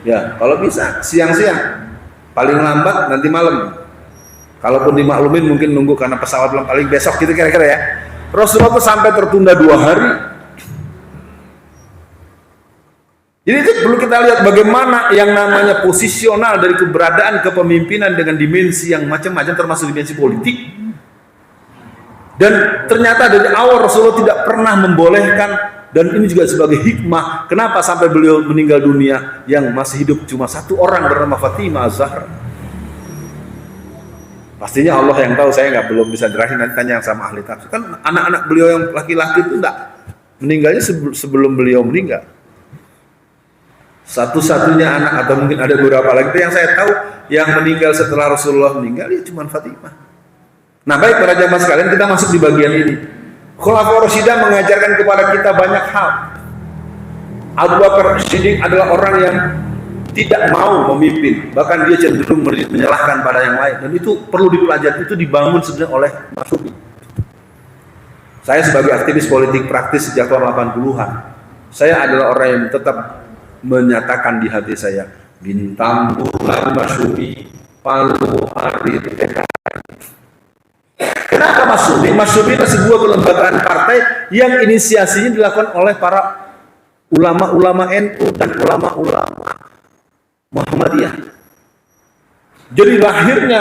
Ya kalau bisa siang-siang, paling lambat nanti malam. Kalaupun dimaklumin mungkin nunggu karena pesawat belum, paling besok gitu kira-kira ya. Rasulullah itu sampai tertunda 2 hari. Jadi itu perlu kita lihat bagaimana yang namanya posisional dari keberadaan kepemimpinan dengan dimensi yang macam-macam termasuk dimensi politik. Dan ternyata dari awal Rasulullah tidak pernah membolehkan, dan ini juga sebagai hikmah kenapa sampai beliau meninggal dunia yang masih hidup cuma 1 orang bernama Fatimah Az-Zahra. Pastinya Allah yang tahu, saya belum bisa jelasin, nanti tanya yang sama ahli tafsir. Kan anak-anak beliau yang laki-laki itu enggak meninggalnya sebelum beliau meninggal. Satu-satunya anak atau mungkin ada beberapa lagi yang saya tahu yang meninggal setelah Rasulullah meninggal ya cuma Fatimah. Nah baik para jamaah sekalian, kita masuk di bagian ini. Khulafaur Rasyidin mengajarkan kepada kita banyak hal. Abu Bakar Siddiq adalah orang yang tidak mau memimpin, bahkan dia cenderung menyalahkan pada yang lain, dan itu perlu dipelajari, itu dibangun sebenarnya oleh Masyumi. Saya sebagai aktivis politik praktis sejak tahun 80-an, saya adalah orang yang tetap menyatakan di hati saya, bintang bulan Masyumi, palu hari PKI. Kenapa Masyumi? Masyumi adalah sebuah kelembagaan partai yang inisiasinya dilakukan oleh para ulama-ulama NU dan ulama-ulama Muhammadiyah. Jadi lahirnya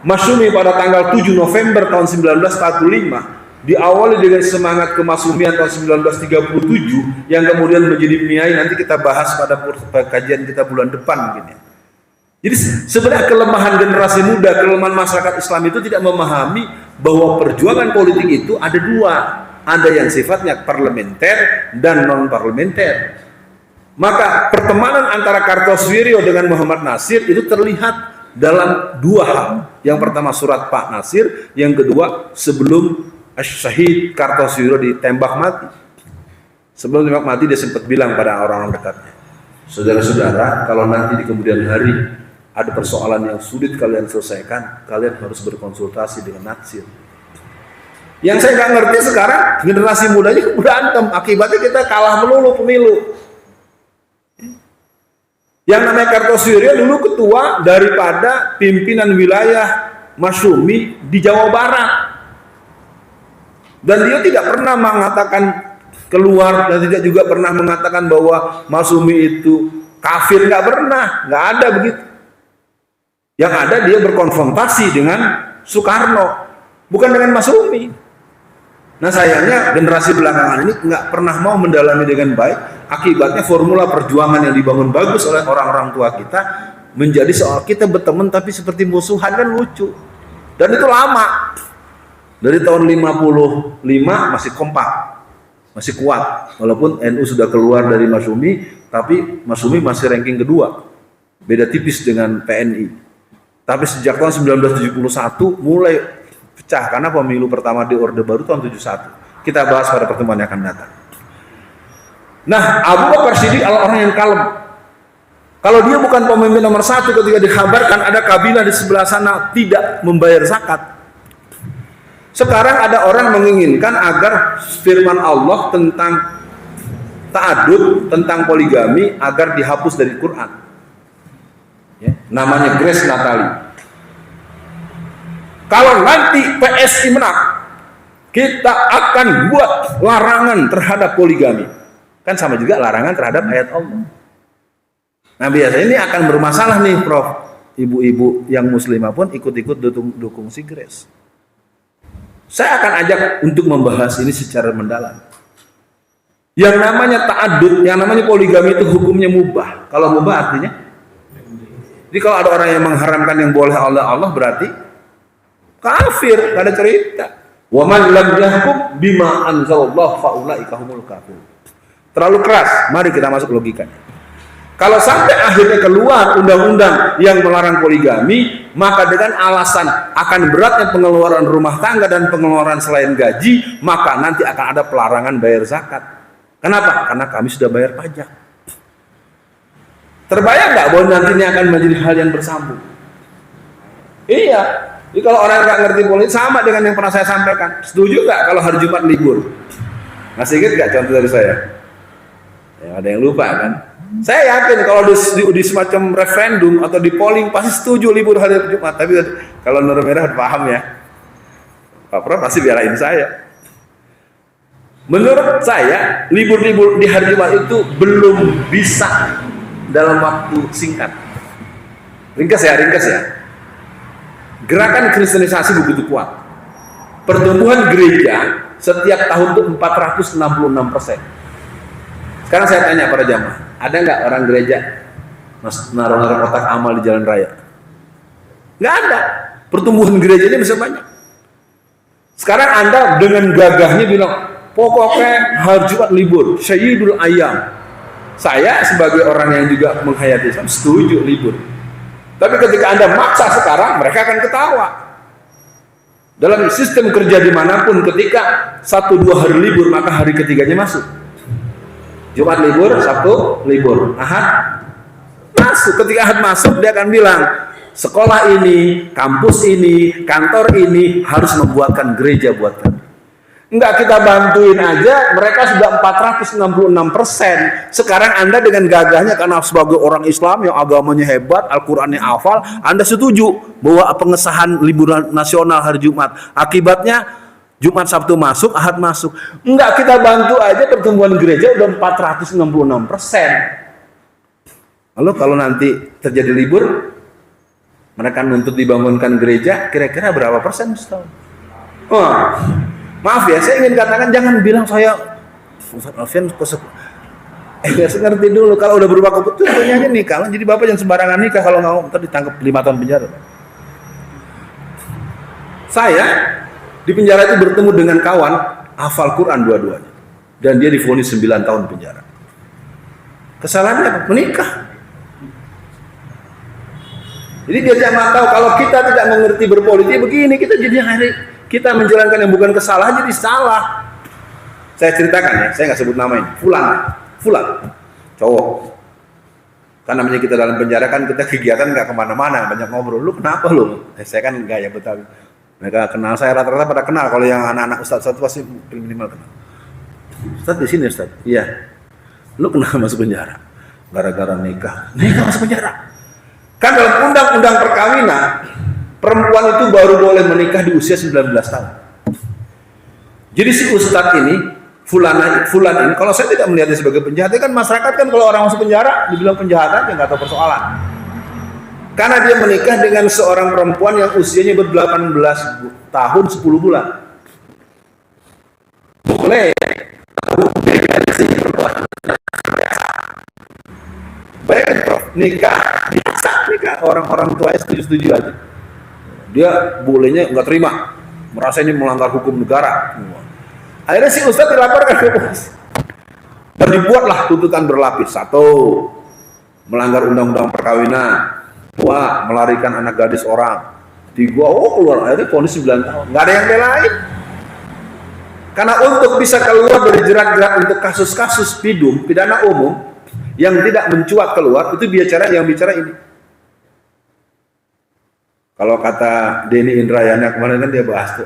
Masyumi pada tanggal 7 November tahun 1945 diawali dengan semangat kemasumian tahun 1937 yang kemudian menjadi MIAI. Nanti kita bahas pada kajian kita bulan depan mungkin ya. Jadi sebenarnya kelemahan generasi muda, kelemahan masyarakat Islam itu tidak memahami bahwa perjuangan politik itu ada 2, ada yang sifatnya parlementer dan non parlementer. Maka pertemanan antara Kartosuwiryo dengan Muhammad Nasir itu terlihat dalam 2 hal. Yang pertama surat Pak Nasir, yang kedua sebelum Syahid Kartosuwiryo ditembak mati. Sebelum ditembak mati dia sempat bilang pada orang-orang dekatnya, saudara-saudara, kalau nanti di kemudian hari ada persoalan yang sulit kalian selesaikan, kalian harus berkonsultasi dengan Nasir. Yang saya nggak ngerti sekarang generasi mudanya berantem, akibatnya kita kalah melulu pemilu. Yang namanya Kartosuwiryo dulu ketua daripada pimpinan wilayah Masyumi di Jawa Barat, dan dia tidak pernah mengatakan keluar dan tidak juga pernah mengatakan bahwa Masyumi itu kafir, nggak pernah, nggak ada begitu. Yang ada dia berkonfrontasi dengan Soekarno, bukan dengan Masyumi. Nah sayangnya generasi belakangan ini nggak pernah mau mendalami dengan baik. Akibatnya formula perjuangan yang dibangun bagus oleh orang-orang tua kita menjadi soal kita berteman tapi seperti musuhan, kan lucu. Dan itu lama. Dari tahun 55 masih kompak, masih kuat. Walaupun NU sudah keluar dari Masyumi, tapi Masyumi masih ranking kedua. Beda tipis dengan PNI. Tapi sejak tahun 1971 mulai pecah karena pemilu pertama di Orde Baru tahun 71. Kita bahas pada pertemuan yang akan datang. Nah, Abu Bakar Siddiq adalah orang yang kalem. Kalau dia bukan pemimpin nomor 1 ketika dikabarkan ada kabilah di sebelah sana tidak membayar zakat. Sekarang ada orang menginginkan agar firman Allah tentang ta'adud, tentang poligami agar dihapus dari Quran. Ya, namanya Grace Natali. Kalau nanti PSI menang, kita akan buat larangan terhadap poligami. Kan sama juga larangan terhadap ayat Allah. Nah biasanya ini akan bermasalah nih Prof. Ibu-ibu yang muslimah pun ikut-ikut dukung si Grace. Saya akan ajak untuk membahas ini secara mendalam. Yang namanya ta'adud, yang namanya poligami itu hukumnya mubah. Kalau mubah artinya, jadi kalau ada orang yang mengharamkan yang boleh oleh Allah berarti kafir, gak ada cerita. Wa man lam yahkum bima anzalallahu faulaika humul kafirun. Terlalu keras. Mari kita masuk logikanya. Kalau sampai akhirnya keluar undang-undang yang melarang poligami, maka dengan alasan akan beratnya pengeluaran rumah tangga dan pengeluaran selain gaji, maka nanti akan ada pelarangan bayar zakat. Kenapa? Karena kami sudah bayar pajak. Terbayang nggak bahwa nantinya akan menjadi hal yang bersambung? Iya. Jadi kalau orang nggak ngerti politik, sama dengan yang pernah saya sampaikan. Setuju nggak kalau hari Jumat libur? Masih ingat nggak contoh dari saya? Ya, ada yang lupa kan? Saya yakin kalau di semacam referendum atau di polling pasti setuju libur hari Jumat. Tapi kalau Nur Merah paham ya, Pak Prof pasti belain saya. Menurut saya libur-libur di hari Jumat itu belum bisa dalam waktu singkat. Ringkas ya. Gerakan kristenisasi begitu kuat. Pertumbuhan gereja setiap tahun itu 466%. Sekarang saya tanya para jamaah, ada nggak orang gereja naruh kotak amal di jalan raya? Nggak ada. Pertumbuhan gerejanya bisa banyak. Sekarang Anda dengan gagahnya bilang, pokoknya hari Jumat libur, Sayyidul Ayyam. Saya sebagai orang yang juga menghayati Islam setuju libur. Tapi ketika Anda maksa sekarang, mereka akan ketawa. Dalam sistem kerja dimanapun, ketika 1-2 hari libur, maka hari ketiganya masuk. Jumat libur, Sabtu libur, Ahad masuk. Ketika Ahad masuk, dia akan bilang, sekolah ini, kampus ini, kantor ini harus membuatkan gereja buat kami. Enggak, kita bantuin aja, mereka sudah 466%. Sekarang Anda dengan gagahnya karena sebagai orang Islam yang agamanya hebat, Al-Qur'annya hafal, Anda setuju bahwa pengesahan liburan nasional hari Jumat. Akibatnya Jumat Sabtu masuk, Ahad masuk. Enggak, kita bantu aja pertumbuhan gereja udah 466%. Lalu kalau nanti terjadi libur, mereka nuntut dibangunkan gereja, kira-kira berapa persen setahun? Maaf ya, saya ingin katakan jangan bilang saya Ustaz Alfian saya ngerti dulu, kalau udah berubah keputusan aja nikah. Jadi bapak jangan sembarangan nikah, kalau nggak ntar ditangkap 5 tahun penjara. Saya di penjara itu bertemu dengan kawan hafal Quran dua-duanya dan dia divonis 9 tahun penjara. Kesalahannya apa? Menikah. Jadi dia jangan tahu kalau kita tidak mengerti berpolitik begini, kita menjalankan yang bukan kesalahan jadi salah. Saya ceritakan ya, saya nggak sebut nama ini. Fulan, cowok. Kan namanya kita dalam penjara kan kita kegiatan nggak kemana-mana, banyak ngobrol. Lu kenapa lu? Saya kan gaya Betawi. Mereka kenal saya, rata-rata pada kenal. Kalau yang anak-anak Ustadz pasti minimal kenal. Ustadz di sini Ustadz. Iya. Lu kenapa masuk penjara? Gara-gara nikah masuk penjara. Kan dalam undang-undang perkawinan, perempuan itu baru boleh menikah di usia 19 tahun. Jadi si Ustadz ini, fulan ini, kalau saya tidak melihatnya sebagai penjahat, kan masyarakat kan kalau orang masuk penjara, dibilang penjahat aja, nggak tahu persoalan. Karena dia menikah dengan seorang perempuan yang usianya ber-18 tahun 10 bulan. Boleh. Baik, Prof. Nikah orang-orang tua setuju aja. Dia bolehnya nggak terima, merasa ini melanggar hukum negara. Akhirnya si Ustadz dilaporkan ke polisi dan dibuatlah tuntutan berlapis. 1, melanggar undang-undang perkawinan. 2, melarikan anak gadis orang. 3, keluar. Akhirnya vonis 9 tahun. Nggak ada yang belain. Karena untuk bisa keluar dari jerat-jerat untuk kasus-kasus pidana umum yang tidak mencuat keluar, itu bicara ini. Kalau kata Denny Indrayana kemarin kan dia bahas tuh,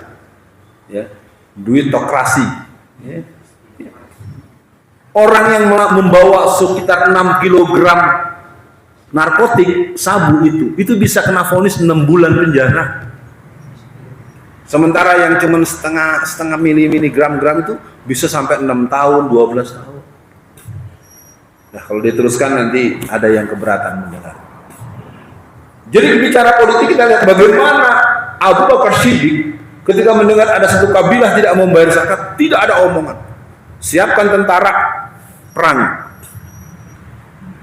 ya, duitokrasi. Ya. Orang yang membawa sekitar 6 kilogram narkotik, sabu itu bisa kena vonis 6 bulan penjara. Sementara yang cuma setengah miligram itu bisa sampai 6 tahun, 12 tahun. Nah, kalau diteruskan nanti ada yang keberatan mendengar. Jadi bicara politik kita lihat bagaimana Abu Bakar Siddiq ketika mendengar ada satu kabilah tidak membayar zakat, tidak ada omongan. Siapkan tentara perang.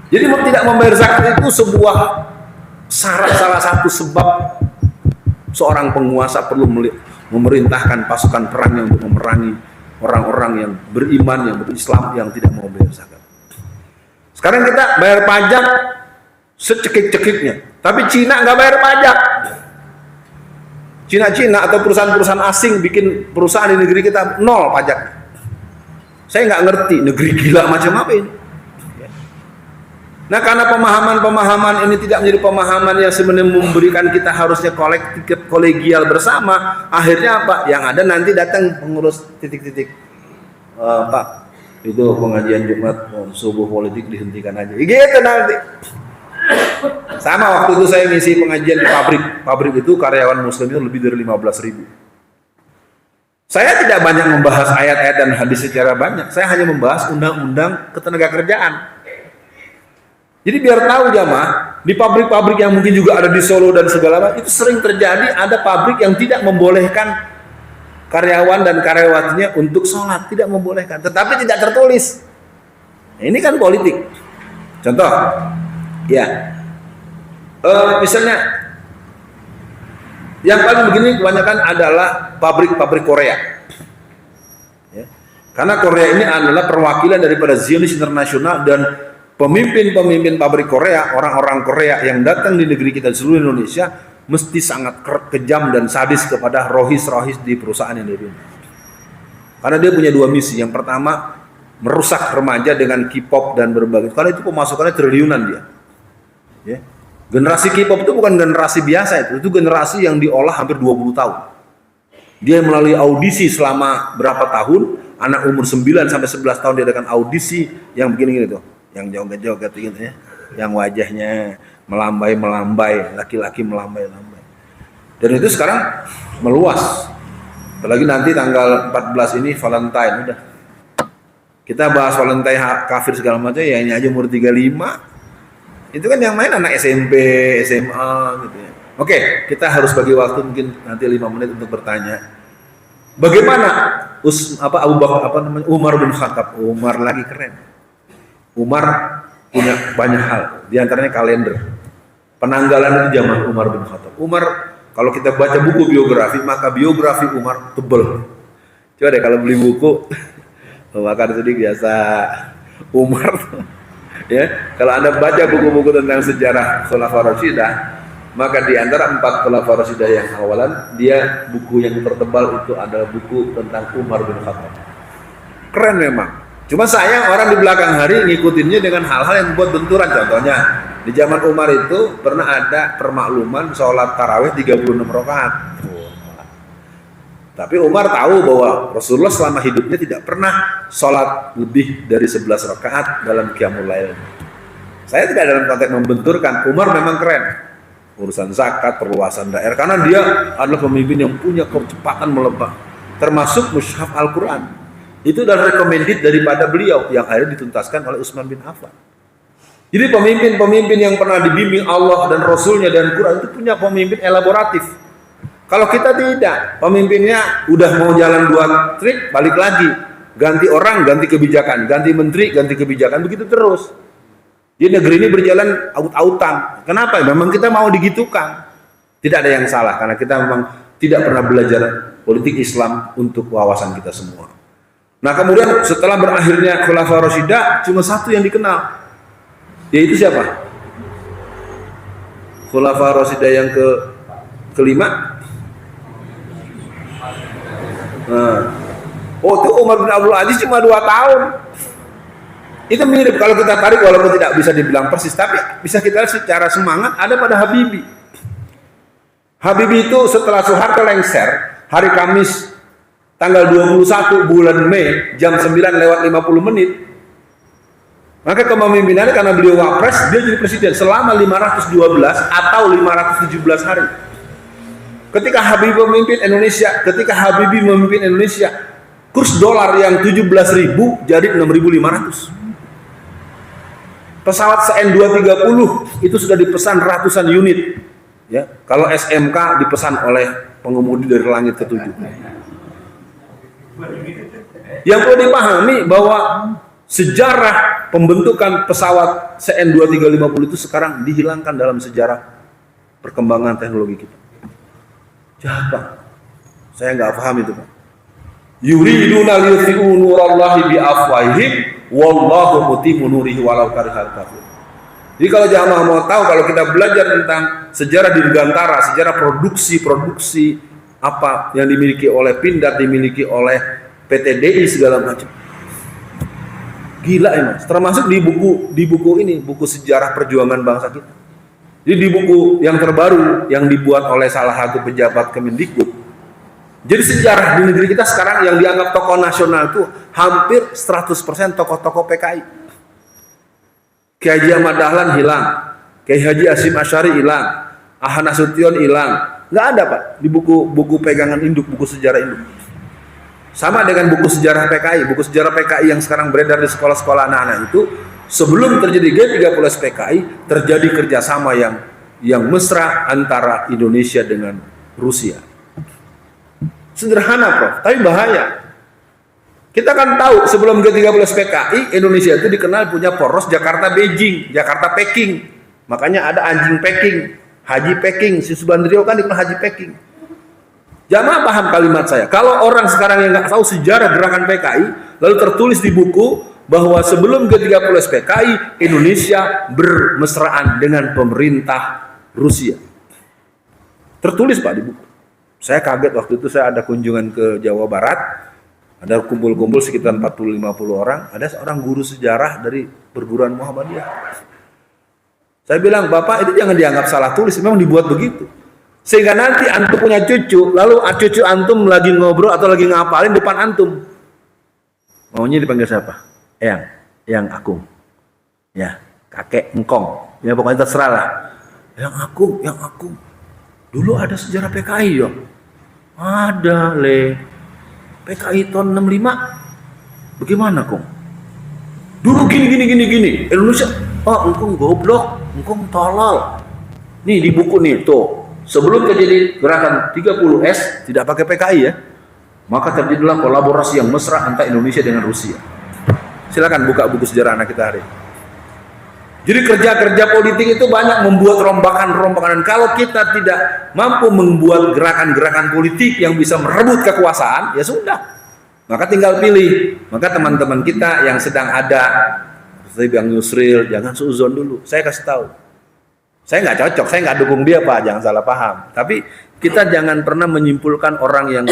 Jadi tidak membayar zakat itu sebuah syarat, salah satu sebab seorang penguasa perlu memerintahkan pasukan perangnya untuk memerangi orang-orang yang beriman, yang berislam, yang tidak mau bayar zakat. Sekarang kita bayar pajak secekik-cekiknya, tapi Cina nggak bayar pajak. Cina atau perusahaan-perusahaan asing bikin perusahaan di negeri kita nol pajak. Saya nggak ngerti negeri gila macam apa ini. Nah, karena pemahaman ini tidak menjadi pemahaman yang sebenarnya memberikan kita harusnya kolegial bersama, akhirnya apa? Yang ada nanti datang pengurus titik-titik, Pak, itu pengajian Jumat subuh politik dihentikan aja, gitu nanti. Sama waktu itu saya ngisi pengajian di pabrik itu karyawan muslim itu lebih dari 15.000. Saya tidak banyak membahas ayat-ayat dan hadis secara banyak, saya hanya membahas undang-undang ketenagakerjaan. Jadi biar tahu jamaah, di pabrik-pabrik yang mungkin juga ada di Solo dan segala macam, itu sering terjadi ada pabrik yang tidak membolehkan karyawan dan karyawatinya untuk sholat, tidak membolehkan, tetapi tidak tertulis. Nah, ini kan politik. Contoh, ya, misalnya yang paling begini kebanyakan adalah pabrik-pabrik Korea. Ya. Karena Korea ini adalah perwakilan daripada Zionis internasional dan pemimpin-pemimpin pabrik Korea, orang-orang Korea yang datang di negeri kita di seluruh Indonesia mesti sangat kejam dan sadis kepada rohis-rohis di perusahaan yang dia punya. Karena dia punya dua misi. Yang pertama, merusak remaja dengan K-pop dan berbagai. Karena itu pemasukannya triliunan dia. Ya. Generasi K-pop itu bukan generasi biasa itu generasi yang diolah hampir 20 tahun. Dia melalui audisi selama berapa tahun, anak umur 9 sampai 11 tahun diadakan audisi yang begini-gini tuh. Yang joget-joget gitu ya, yang wajahnya melambai, laki-laki melambai. Dan itu sekarang meluas. Apalagi nanti tanggal 14 ini Valentine udah. Kita bahas Valentine kafir segala macam ya, ini aja umur 35. Itu kan yang main anak SMP, SMA gitu ya. Oke, kita harus bagi waktu mungkin nanti 5 menit untuk bertanya. Bagaimana Abu Bakar Umar bin Khattab? Umar lagi keren. Umar punya banyak hal, diantaranya kalender. Penanggalan itu zaman Umar bin Khattab. Umar, kalau kita baca buku biografi, maka biografi Umar tebel. Coba deh kalau beli buku, Bakar Siddiq biasa Umar. Ya, kalau Anda baca buku-buku tentang sejarah Khulafaur Rasyidin, maka di antara 4 Khulafaur Rasyidin yang awalan, dia buku yang tertebal itu adalah buku tentang Umar bin Khattab. Keren memang. Cuma sayang orang di belakang hari ngikutinnya dengan hal-hal yang membuat benturan. Contohnya, di zaman Umar itu pernah ada permakluman sholat tarawih 36 rakaat. Tapi Umar tahu bahwa Rasulullah selama hidupnya tidak pernah sholat lebih dari 11 rakaat dalam qiyamul lail. Saya tidak dalam konteks membenturkan. Umar memang keren. Urusan zakat, perluasan daerah. Karena dia adalah pemimpin yang punya kecepatan melebak. Termasuk mushaf Al-Quran. Itu adalah recommended daripada beliau yang akhirnya dituntaskan oleh Utsman bin Affan. Jadi pemimpin-pemimpin yang pernah dibimbing Allah dan Rasulnya dan Quran itu punya pemimpin elaboratif. Kalau kita tidak, pemimpinnya udah mau jalan 2 trip, balik lagi. Ganti orang, ganti kebijakan. Ganti menteri, ganti kebijakan. Begitu terus. Jadi negeri ini berjalan aut-autan. Kenapa? Memang kita mau digitukan. Tidak ada yang salah, karena kita memang tidak pernah belajar politik Islam untuk wawasan kita semua. Nah kemudian setelah berakhirnya Khulafaur Rasyidin cuma satu yang dikenal, yaitu siapa? Khulafaur Rasyidin yang kelima. Itu Umar bin Abdul Aziz cuma 2 tahun. Itu mirip kalau kita tarik, walaupun tidak bisa dibilang persis, tapi bisa kita lihat secara semangat ada pada Habibie. Habibie itu setelah Soeharto lengser hari Kamis tanggal 21 bulan Mei jam 9:50, Maka kepemimpinannya karena beliau wapres, dia jadi presiden selama 512 atau 517 hari. Ketika Habibie memimpin Indonesia, kurs dolar yang 17.000 jadi 6.500. Pesawat CN230 itu sudah dipesan ratusan unit. Ya, kalau SMK dipesan oleh pengemudi dari langit ketujuh. Yang perlu dipahami bahwa sejarah pembentukan pesawat CN2350 itu sekarang dihilangkan dalam sejarah perkembangan teknologi kita. Jahat, Pak. Saya nggak paham itu, Pak. Yuriduna liyutfi'u nurallahi biafwahihim wallahu mutimmu nurihi walau karihal kafirun. Jadi kalau jamaah mau tahu, kalau kita belajar tentang sejarah dirgantara, sejarah produksi apa yang dimiliki oleh Pindad, dimiliki oleh PTDI segala macam. Gila ya Mas, termasuk di buku ini, buku sejarah perjuangan bangsa kita. Jadi di buku yang terbaru yang dibuat oleh salah satu pejabat Kemendikbud. Jadi sejarah di negeri kita sekarang yang dianggap tokoh nasional itu hampir 100% tokoh-tokoh PKI. Kiai Haji Ahmad Dahlan hilang, Kiai Haji Hasyim Asy'ari hilang, Ahmad Nasution hilang. Nggak ada Pak di buku pegangan induk, buku sejarah induk. Sama dengan buku sejarah PKI yang sekarang beredar di sekolah-sekolah anak-anak itu, sebelum terjadi G30 PKI, terjadi kerjasama yang mesra antara Indonesia dengan Rusia. Sederhana Prof, tapi bahaya. Kita kan tahu sebelum G30 PKI, Indonesia itu dikenal punya poros Jakarta-Beijing, Jakarta-Peking. Makanya ada anjing Peking, Haji Peking, si Subandrio kan dikenal Haji Peking. Jamaah paham kalimat saya. Kalau orang sekarang yang nggak tahu sejarah gerakan PKI, lalu tertulis di buku bahwa sebelum G30 PKI, Indonesia bermesraan dengan pemerintah Rusia. Tertulis Pak di buku. Saya kaget waktu itu, saya ada kunjungan ke Jawa Barat, ada kumpul-kumpul sekitar 40-50 orang, ada seorang guru sejarah dari perguruan Muhammadiyah. Saya bilang, Bapak itu jangan dianggap salah tulis, memang dibuat begitu. Sehingga nanti antum punya cucu, lalu cucu antum lagi ngobrol atau lagi ngapalin depan antum. Maunya dipanggil siapa? Yang Agung. Ya, kakek engkong. Ya pokoknya terserah lah. Yang Agung. Dulu ada sejarah PKI ya. Ada PKI tahun 65. Bagaimana, Kong? Dulu gini. Indonesia, engkong goblok, engkong tolol. Nih di buku nih, tuh. Sebelum terjadi gerakan 30S tidak pakai PKI ya, maka terjadilah kolaborasi yang mesra antara Indonesia dengan Rusia. Silakan buka buku sejarah anak kita hari. Jadi kerja politik itu banyak membuat rombakan-rombakan. Dan kalau kita tidak mampu membuat gerakan-gerakan politik yang bisa merebut kekuasaan, ya sudah. Maka tinggal pilih. Maka teman-teman kita yang sedang ada, seperti Bang Yusril, jangan suuzon dulu. Saya kasih tahu. Saya nggak cocok, saya nggak dukung dia Pak, jangan salah paham. Tapi kita jangan pernah menyimpulkan orang yang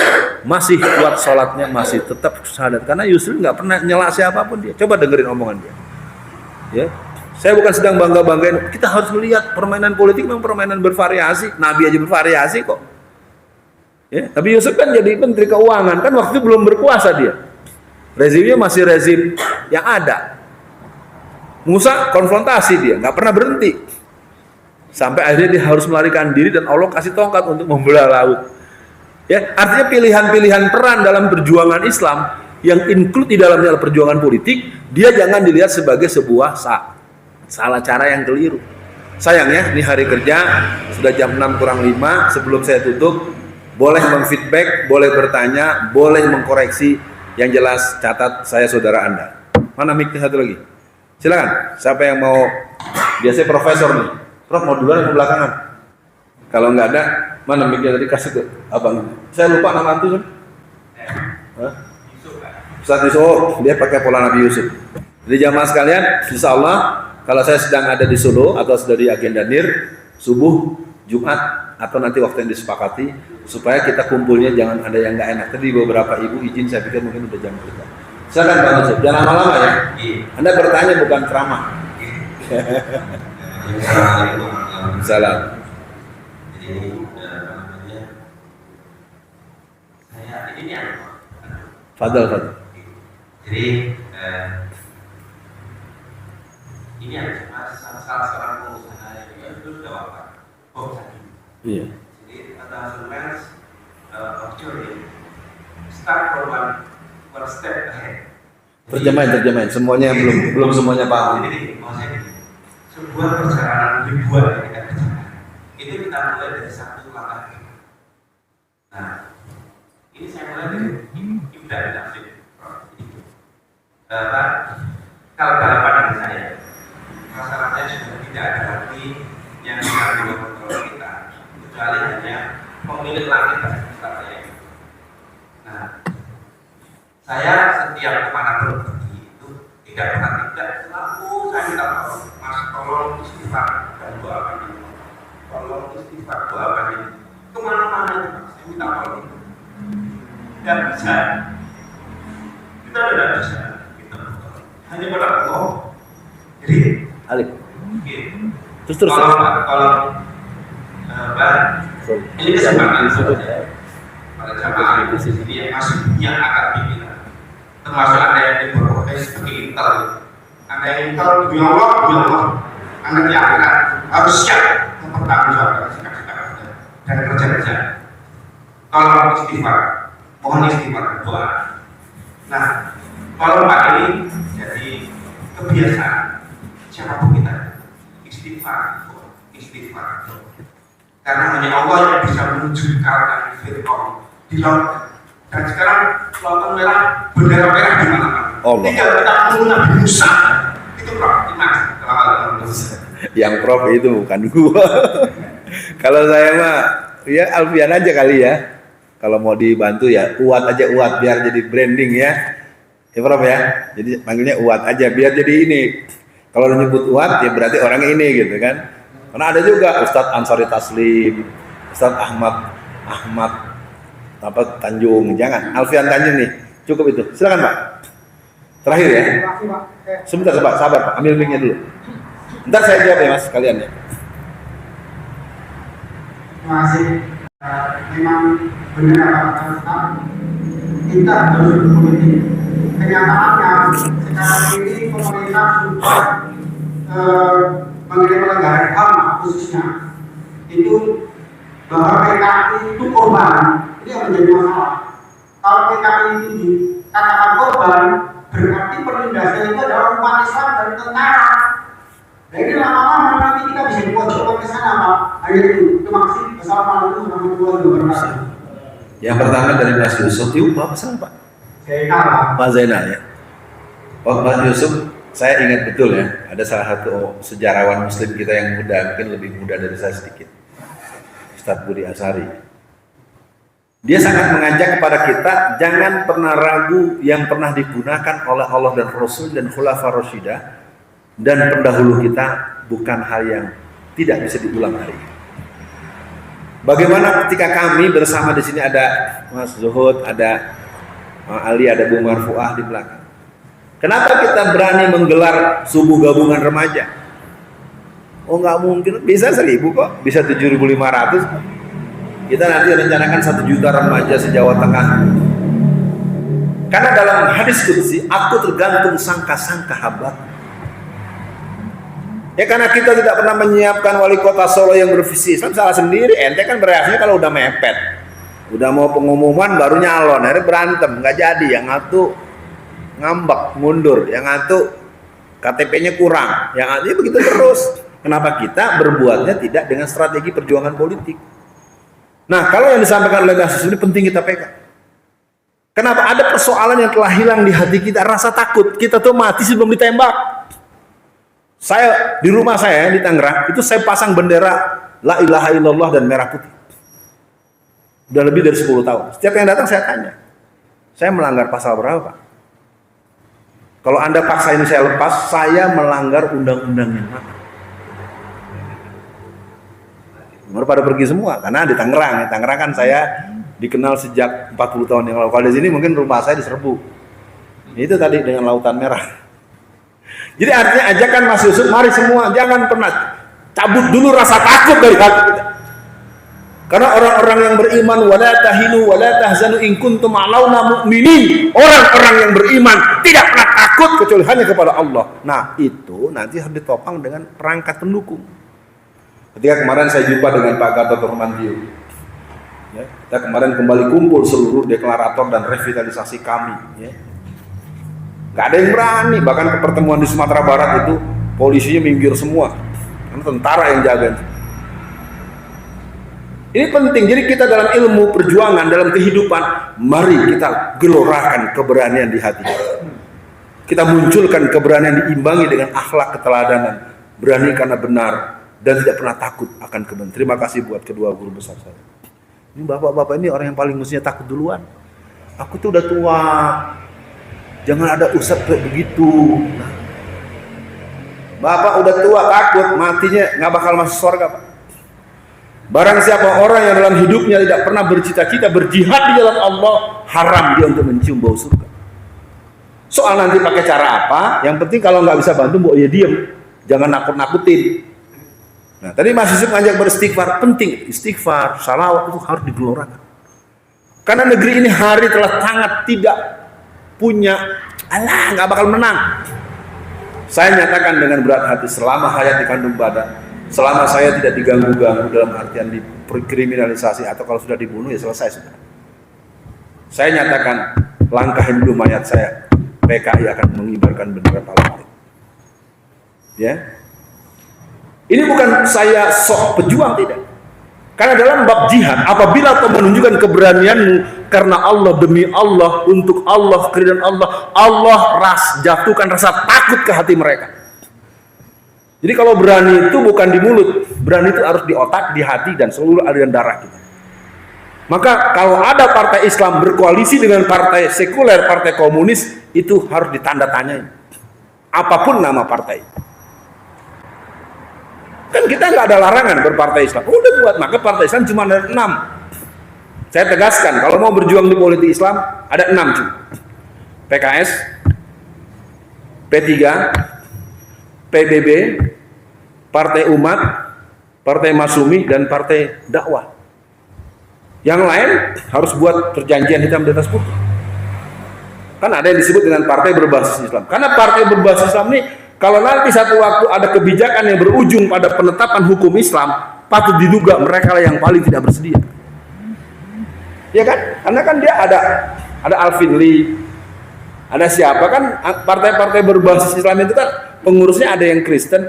masih kuat sholatnya, masih tetap syahadat. Karena Yusril nggak pernah nyela siapapun dia. Coba dengerin omongan dia. Ya, saya bukan sedang bangga-banggain. Kita harus melihat permainan politik memang permainan bervariasi. Nabi aja bervariasi kok. Ya, tapi Yusuf kan jadi menteri keuangan, kan waktu itu belum berkuasa dia. Rezimnya masih rezim yang ada. Musa konfrontasi dia, nggak pernah berhenti. Sampai akhirnya dia harus melarikan diri dan Allah kasih tongkat untuk membelah laut. Ya, artinya pilihan-pilihan peran dalam perjuangan Islam yang include di dalamnya perjuangan politik, dia jangan dilihat sebagai sebuah salah cara yang keliru. Sayangnya, ini hari kerja, sudah jam 6:05, sebelum saya tutup, boleh memfeedback, boleh bertanya, boleh mengkoreksi, yang jelas catat saya saudara Anda. Mana mic satu lagi? Silakan, siapa yang mau, biasanya profesor nih. Prof mau duluan atau belakangan? Kalau nggak ada, mana mic-nya tadi kasih ke abang. Saya lupa nama antum kan? Ustaz Yusuf, dia pakai pola Nabi Yusuf. Jadi jamaah sekalian, insya Allah kalau saya sedang ada di Solo atau sudah di agenda NIR, subuh, Jumat atau nanti waktu yang disepakati, supaya kita kumpulnya jangan ada yang nggak enak. Tadi beberapa ibu izin, saya pikir mungkin udah jam kita. Silakan Pak Yusuf, jangan lama-lama ya. Anda bertanya bukan ceramah. Salam. Jadi saya ini Fadal. Jadi ini ada salah seorang pengusaha yang itu sudah wafat, Bob Sadi. Iya. Jadi ada sequence of theory, start from one step ahead. Terjemahin. Semuanya belum semuanya paham. Jadi maksudnya gini, sebuah perjalanan ribuan yang kita kerjakan, itu kita mulai dari satu langkah. Nah, ini saya mulai dari Ibda Nafsir. Kalau dalam pandangan saya, masalahnya sudah tidak ada lagi yang bisa dikontrol kita, kecuali hanya pemilik langit dan sekitarnya. Nah, saya setiap kemana pergi itu tidak pernah selalu saya minta tolong, Mas tolong istighfar dan doakan ini, tolong istighfar doakan ini. Kemana-mana saya minta tolong itu, tidak bisa. Kita tidak bisa. Hanya pada Allah. Jadi, Alif. Terus kalau ini kesempatan pada jamaah ini yang masih punya akar pikiran, termasuk ada yang diprofesi sebagai intel, ada yang intel demi Allah, anda di akhirat harus siap mempertanggungjawabkan sikap-sikap dan kerja-kerja. Kalau istighfar, mohon istighfar doa. Nah, kalau Pak ini jadi kebiasaan siapapun kita istighfar. Karena hanya Allah yang bisa menunjukkan Fir'aun di laut. Dan sekarang lautan merah, bendera merah di mana-mana. Tinggal kita menunggu Nabi Musa. Itu Prof, Yang Prof itu bukan gua. Kalau saya mah, ya Alfian aja kali ya. Kalau mau dibantu ya Uat aja Uat biar jadi branding ya. Ya Prof ya. Jadi panggilnya Uat aja biar jadi ini. Kalau nyebut Uat ya berarti orang ini gitu kan. Karena ada juga Ustadz Ansari Taslim, Ustadz Ahmad Tanjung, jangan Alfian Tanjung nih, cukup itu. Silakan Pak. Terakhir ya. Sebentar Pak, sabar Pak, ambil mic-nya dulu. Ntar saya jawab ya Mas, kalian ya. Terima kasih. Memang benar apa kata kita harus berpolitik. Kenyataannya sekarang ini pemerintah sudah mengenai pelanggaran HAM khususnya itu bahwa PKI itu korban, ini yang menjadi masalah. Kalau PKI itu dikatakan korban, berarti penindasan itu adalah umat Islam dan tentara. Nah ini lama-lama nanti kita bisa dipojokkan ke sana Pak. Hanya itu. Terima kasih. Wassalamualaikum warahmatullahi wabarakatuh. Yang pertama dari Mas Yusuf, itu Pak pesan Pak? Pak Zainal ya. Oh Mas Yusuf, saya ingat betul ya, ada salah satu sejarawan Muslim kita yang muda, mungkin lebih muda dari saya sedikit, Ustadz Budi Asari. Dia sangat mengajak kepada kita, jangan pernah ragu yang pernah digunakan oleh Allah dan Rasul dan Khulafa Rasyidah dan pendahulu kita bukan hal yang tidak bisa diulang hari ini. Bagaimana ketika kami bersama di sini ada Mas Zuhud, ada Ali, ada Bu Marfuah di belakang. Kenapa kita berani menggelar subuh gabungan remaja? Oh nggak mungkin, bisa 1.000 kok, bisa 7.500. Kita nanti rencanakan 1 juta remaja se-Jawa Tengah. Karena dalam hadis qudsi, aku tergantung sangka-sangka hamba. Ya karena kita tidak pernah menyiapkan wali kota Solo yang bervisi Islam, salah sendiri. Ente kan bereaksinya kalau udah mepet, udah mau pengumuman baru nyalon, akhirnya berantem, nggak jadi. Yang satu ngambek, mundur, yang satu KTP-nya kurang, yang satu begitu terus. Kenapa kita berbuatnya tidak dengan strategi perjuangan politik? Nah, kalau yang disampaikan oleh Mas ini penting kita pegang. Kenapa? Ada persoalan yang telah hilang di hati kita, rasa takut. Kita tuh mati sebelum ditembak. Saya di rumah saya di Tangerang itu saya pasang bendera La ilaha illallah dan merah putih. Udah lebih dari 10 tahun. Setiap yang datang saya tanya, saya melanggar pasal berapa Pak? Kalau Anda paksa ini saya lepas, saya melanggar undang-undang yang mana? Baru pada pergi semua, karena di Tangerang. Tangerang kan saya dikenal sejak 40 tahun yang lalu. Kalau di sini mungkin rumah saya diserbu. Itu tadi dengan lautan merah. Jadi artinya ajakan Mas Yusuf, mari semua jangan pernah cabut dulu rasa takut dari hati kita. Karena orang-orang yang beriman wala tahinu wala tahzanu in kuntum ma'launa mu'minin. Orang-orang yang beriman tidak pernah takut takut kecuali hanya kepada Allah. Nah, itu nanti harus ditopang dengan perangkat pendukung. Ketika kemarin saya jumpa dengan Pak Gatot Nurmantio, ya, kita kemarin kembali kumpul seluruh deklarator dan revitalisasi kami. Ya. Gak ada yang berani, bahkan ke pertemuan di Sumatera Barat itu polisinya minggir semua, karena tentara yang jaga. Ini penting, jadi kita dalam ilmu perjuangan, dalam kehidupan, mari kita gelorakan keberanian di hati kita. Kita munculkan keberanian diimbangi dengan akhlak keteladanan, berani karena benar, dan tidak pernah takut akan kebenaran. Terima kasih buat kedua guru besar saya. Ini bapak-bapak ini orang yang paling mestinya takut duluan. Aku tuh udah tua, jangan ada ustadz kayak begitu. Nah, bapak udah tua takut, matinya nggak bakal masuk surga, Pak. Barang siapa orang yang dalam hidupnya tidak pernah bercita-cita berjihad di jalan Allah, haram dia untuk mencium bau surga. Soal nanti pakai cara apa, yang penting kalau nggak bisa bantu, mbok ya diem, jangan nakut-nakutin. Nah, tadi Mas Yusuf ngajak beristighfar, penting istighfar, salawat itu harus digelorakan. Karena negeri ini hari telah sangat tidak punya, alah nggak bakal menang. Saya nyatakan dengan berat hati, selama hayat di kandung badan, selama saya tidak diganggu-ganggu dalam artian dikriminalisasi atau kalau sudah dibunuh ya selesai sudah. Saya nyatakan langkahin dulu mayat saya, PKI akan mengibarkan bendera Palestina. Ya, ini bukan saya sok pejuang, tidak. Karena dalam bab jihad, apabila kau menunjukkan keberanianmu karena Allah, demi Allah, untuk Allah, keridhaan Allah, Allah jatuhkan rasa takut ke hati mereka. Jadi kalau berani itu bukan di mulut, berani itu harus di otak, di hati, dan seluruh aliran darah kita. Maka kalau ada partai Islam berkoalisi dengan partai sekuler, partai komunis, itu harus ditanda tanyain. Apapun nama partai. Kan kita nggak ada larangan berpartai Islam. Udah buat, maka partai Islam cuma ada 6. Saya tegaskan, kalau mau berjuang di politik Islam, ada 6 cuma. PKS, P3, PBB, Partai Umat, Partai Masyumi, dan Partai Dakwah. Yang lain harus buat perjanjian hitam di atas putih. Kan ada yang disebut dengan partai berbasis Islam. Karena partai berbasis Islam ini, kalau nanti satu waktu ada kebijakan yang berujung pada penetapan hukum Islam, patut diduga mereka yang paling tidak bersedia. Ya kan? Karena kan dia ada Alvin Lee, ada siapa kan, partai-partai berbasis Islam itu kan pengurusnya ada yang Kristen,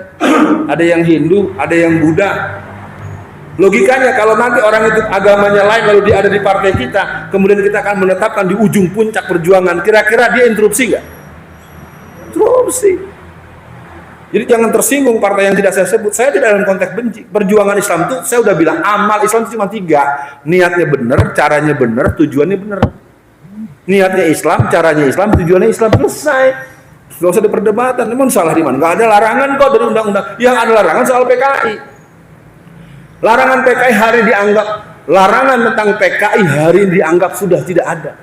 ada yang Hindu, ada yang Buddha. Logikanya kalau nanti orang itu agamanya lain lalu dia ada di partai kita, kemudian kita akan menetapkan di ujung puncak perjuangan, kira-kira dia interupsi nggak? Interupsi. Jadi jangan tersinggung partai yang tidak saya sebut. Saya tidak dalam konteks benci. Perjuangan Islam itu saya udah bilang, amal Islam itu cuma 3. Niatnya benar, caranya benar, tujuannya benar. Niatnya Islam, caranya Islam, tujuannya Islam, selesai. Gak usah diperdebatan. Emang salah di mana? Gak ada larangan kok dari undang-undang. Yang ada larangan soal PKI. Larangan PKI hari dianggap, larangan tentang PKI hari ini dianggap sudah tidak ada.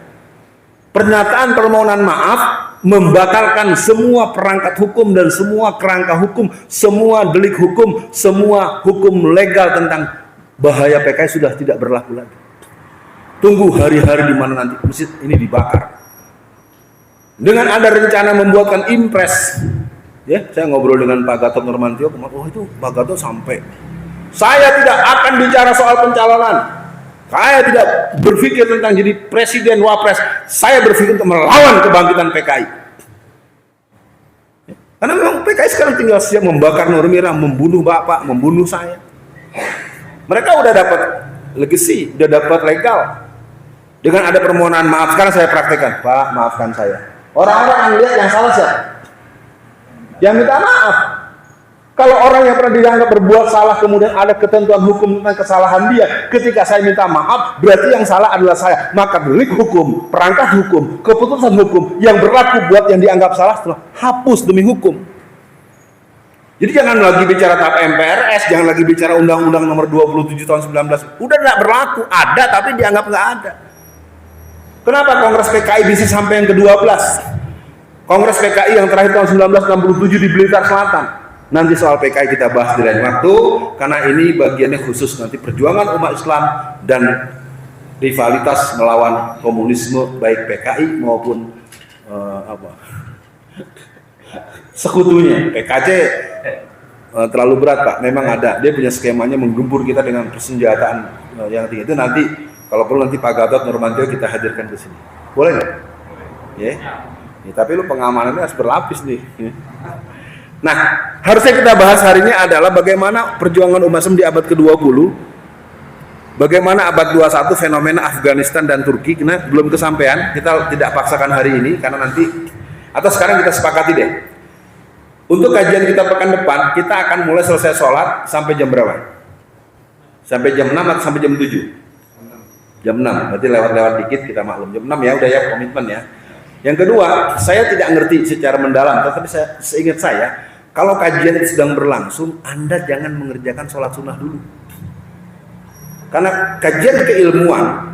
Pernyataan permohonan maaf membatalkan semua perangkat hukum dan semua kerangka hukum, semua delik hukum, semua hukum legal tentang bahaya PKI sudah tidak berlaku lagi. Tunggu hari-hari di mana nanti masjid ini dibakar. Dengan ada rencana membuatkan impres, ya, saya ngobrol dengan Pak Gatot Nurmantio, oh itu Pak Gatot sampai. Saya tidak akan bicara soal pencalonan. Saya tidak berpikir tentang jadi presiden wapres. Saya berpikir untuk melawan kebangkitan PKI. Karena memang PKI sekarang tinggal siap membakar Nurmira, membunuh bapak, membunuh saya. Mereka udah dapat legacy, udah dapat legal. Dengan ada permohonan maaf, sekarang saya praktekkan, Pak, maafkan saya. Orang-orang yang lihat yang salah siapa? Yang minta maaf. Kalau orang yang pernah dianggap berbuat salah kemudian ada ketentuan hukum tentang kesalahan dia, ketika saya minta maaf berarti yang salah adalah saya. Maka delik hukum, perangkat hukum, keputusan hukum yang berlaku buat yang dianggap salah setelah hapus demi hukum. Jadi jangan lagi bicara tap MPRS, jangan lagi bicara Undang-Undang Nomor 27 tahun 19. Udah tidak berlaku, ada tapi dianggap nggak ada. Kenapa Kongres PKI bisa sampai yang ke-12? Kongres PKI yang terakhir tahun 1967 di Blitar Selatan. Nanti soal PKI kita bahas di lain waktu, karena ini bagiannya khusus nanti perjuangan umat Islam dan rivalitas melawan komunisme baik PKI maupun Sekutunya PKC terlalu berat Pak, memang ada, dia punya skemanya menggempur kita dengan persenjataan yang tinggi. Itu nanti kalau perlu nanti Pak Gatot Nurmantio kita hadirkan ke sini, boleh nggak? Ya, tapi lu pengamanannya harus berlapis nih. Nah, harusnya kita bahas hari ini adalah bagaimana perjuangan umat Islam di abad ke-20, bagaimana abad 21 fenomena Afghanistan dan Turki. Nah, belum kesampaian, kita tidak paksakan hari ini karena nanti atau sekarang kita sepakati deh. Untuk kajian kita pekan depan, kita akan mulai selesai sholat sampai jam berapa? Sampai jam 6 atau sampai jam 7? Jam 6, berarti lewat-lewat dikit kita maklum. Jam 6 ya, udah ya, komitmen ya. Yang kedua, saya tidak ngerti secara mendalam, tetapi seingat saya, kalau kajian itu sedang berlangsung, Anda jangan mengerjakan sholat sunnah dulu. Karena kajian keilmuan,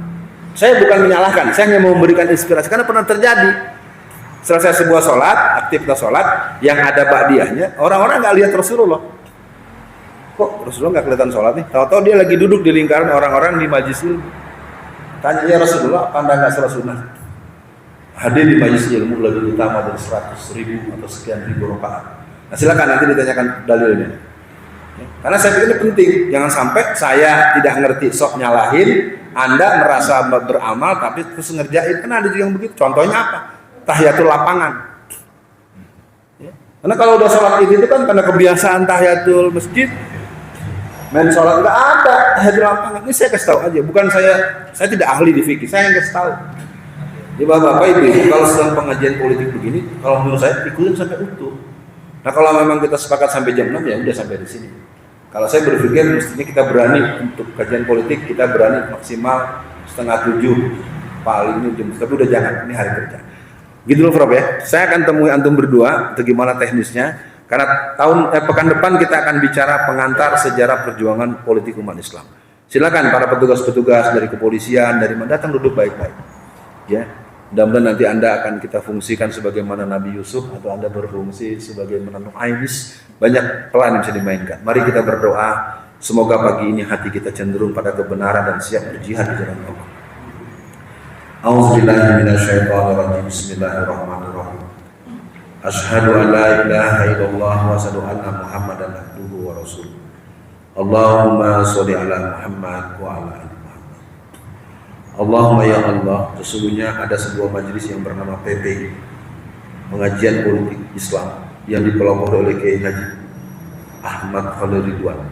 saya bukan menyalahkan, saya hanya memberikan inspirasi, karena pernah terjadi. Selesai sebuah sholat, aktivitas sholat, yang ada ba'diyahnya, orang-orang nggak lihat Rasulullah. Kok Rasulullah nggak kelihatan sholat nih? Tahu-tahu dia lagi duduk di lingkaran orang-orang di majlis ilmu. Tanya, ya Rasulullah, apa Anda nggak sholat sunnah? Hadir di majlis ilmu lebih utama dari 100.000 atau sekian ribu rakaat. Nah, silakan nanti ditanyakan dalilnya. Karena saya pikir ini penting, jangan sampai saya tidak ngerti sok nyalahin, Anda merasa beramal tapi terus ngerjain. Karena ada juga yang begitu. Contohnya apa? Tahiyatul lapangan. Ya. Karena kalau udah sholat itu kan karena kebiasaan tahiyatul masjid, main sholat nggak ada tahiyatul lapangan. Ini saya kasih tahu aja, bukan saya tidak ahli di fikih, saya yang kasih tahu. Jadi bapak-bapak ibu, kalau sedang pengajian politik begini, kalau menurut saya ikutin sampai utuh. Nah kalau memang kita sepakat sampai jam 6 ya udah sampai di sini. Kalau saya berpikir mestinya kita berani untuk kajian politik, kita berani maksimal 6:30 paling jam, tapi udah jangan, ini hari kerja. Gitu loh Prof ya. Saya akan temui antum berdua untuk gimana teknisnya. Karena pekan depan kita akan bicara pengantar sejarah perjuangan politik umat Islam. Silakan para petugas-petugas dari kepolisian, dari mana datang duduk baik-baik. Ya. Mudah-mudahan nanti Anda akan kita fungsikan sebagaimana Nabi Yusuf atau Anda berfungsi sebagaimana Nu'aimis. Banyak pelan yang bisa dimainkan. Mari kita berdoa. Semoga pagi ini hati kita cenderung pada kebenaran dan siap berjihad di jalan Allah. A'udzubillahi minasyaitonirrajim. Bismillahirrahmanirrahim. Asyhadu an la ilaha illallah wa asyhadu anna Muhammadan abduhu wa rasuluh. Allahumma sholli ala Muhammad wa ala ali Muhammad. Allahumma ya Allah, sesungguhnya ada sebuah majelis yang bernama PP, Pengajian Politik Islam, yang dipelopori oleh Kiai Haji Ahmad Khalil Ridwan.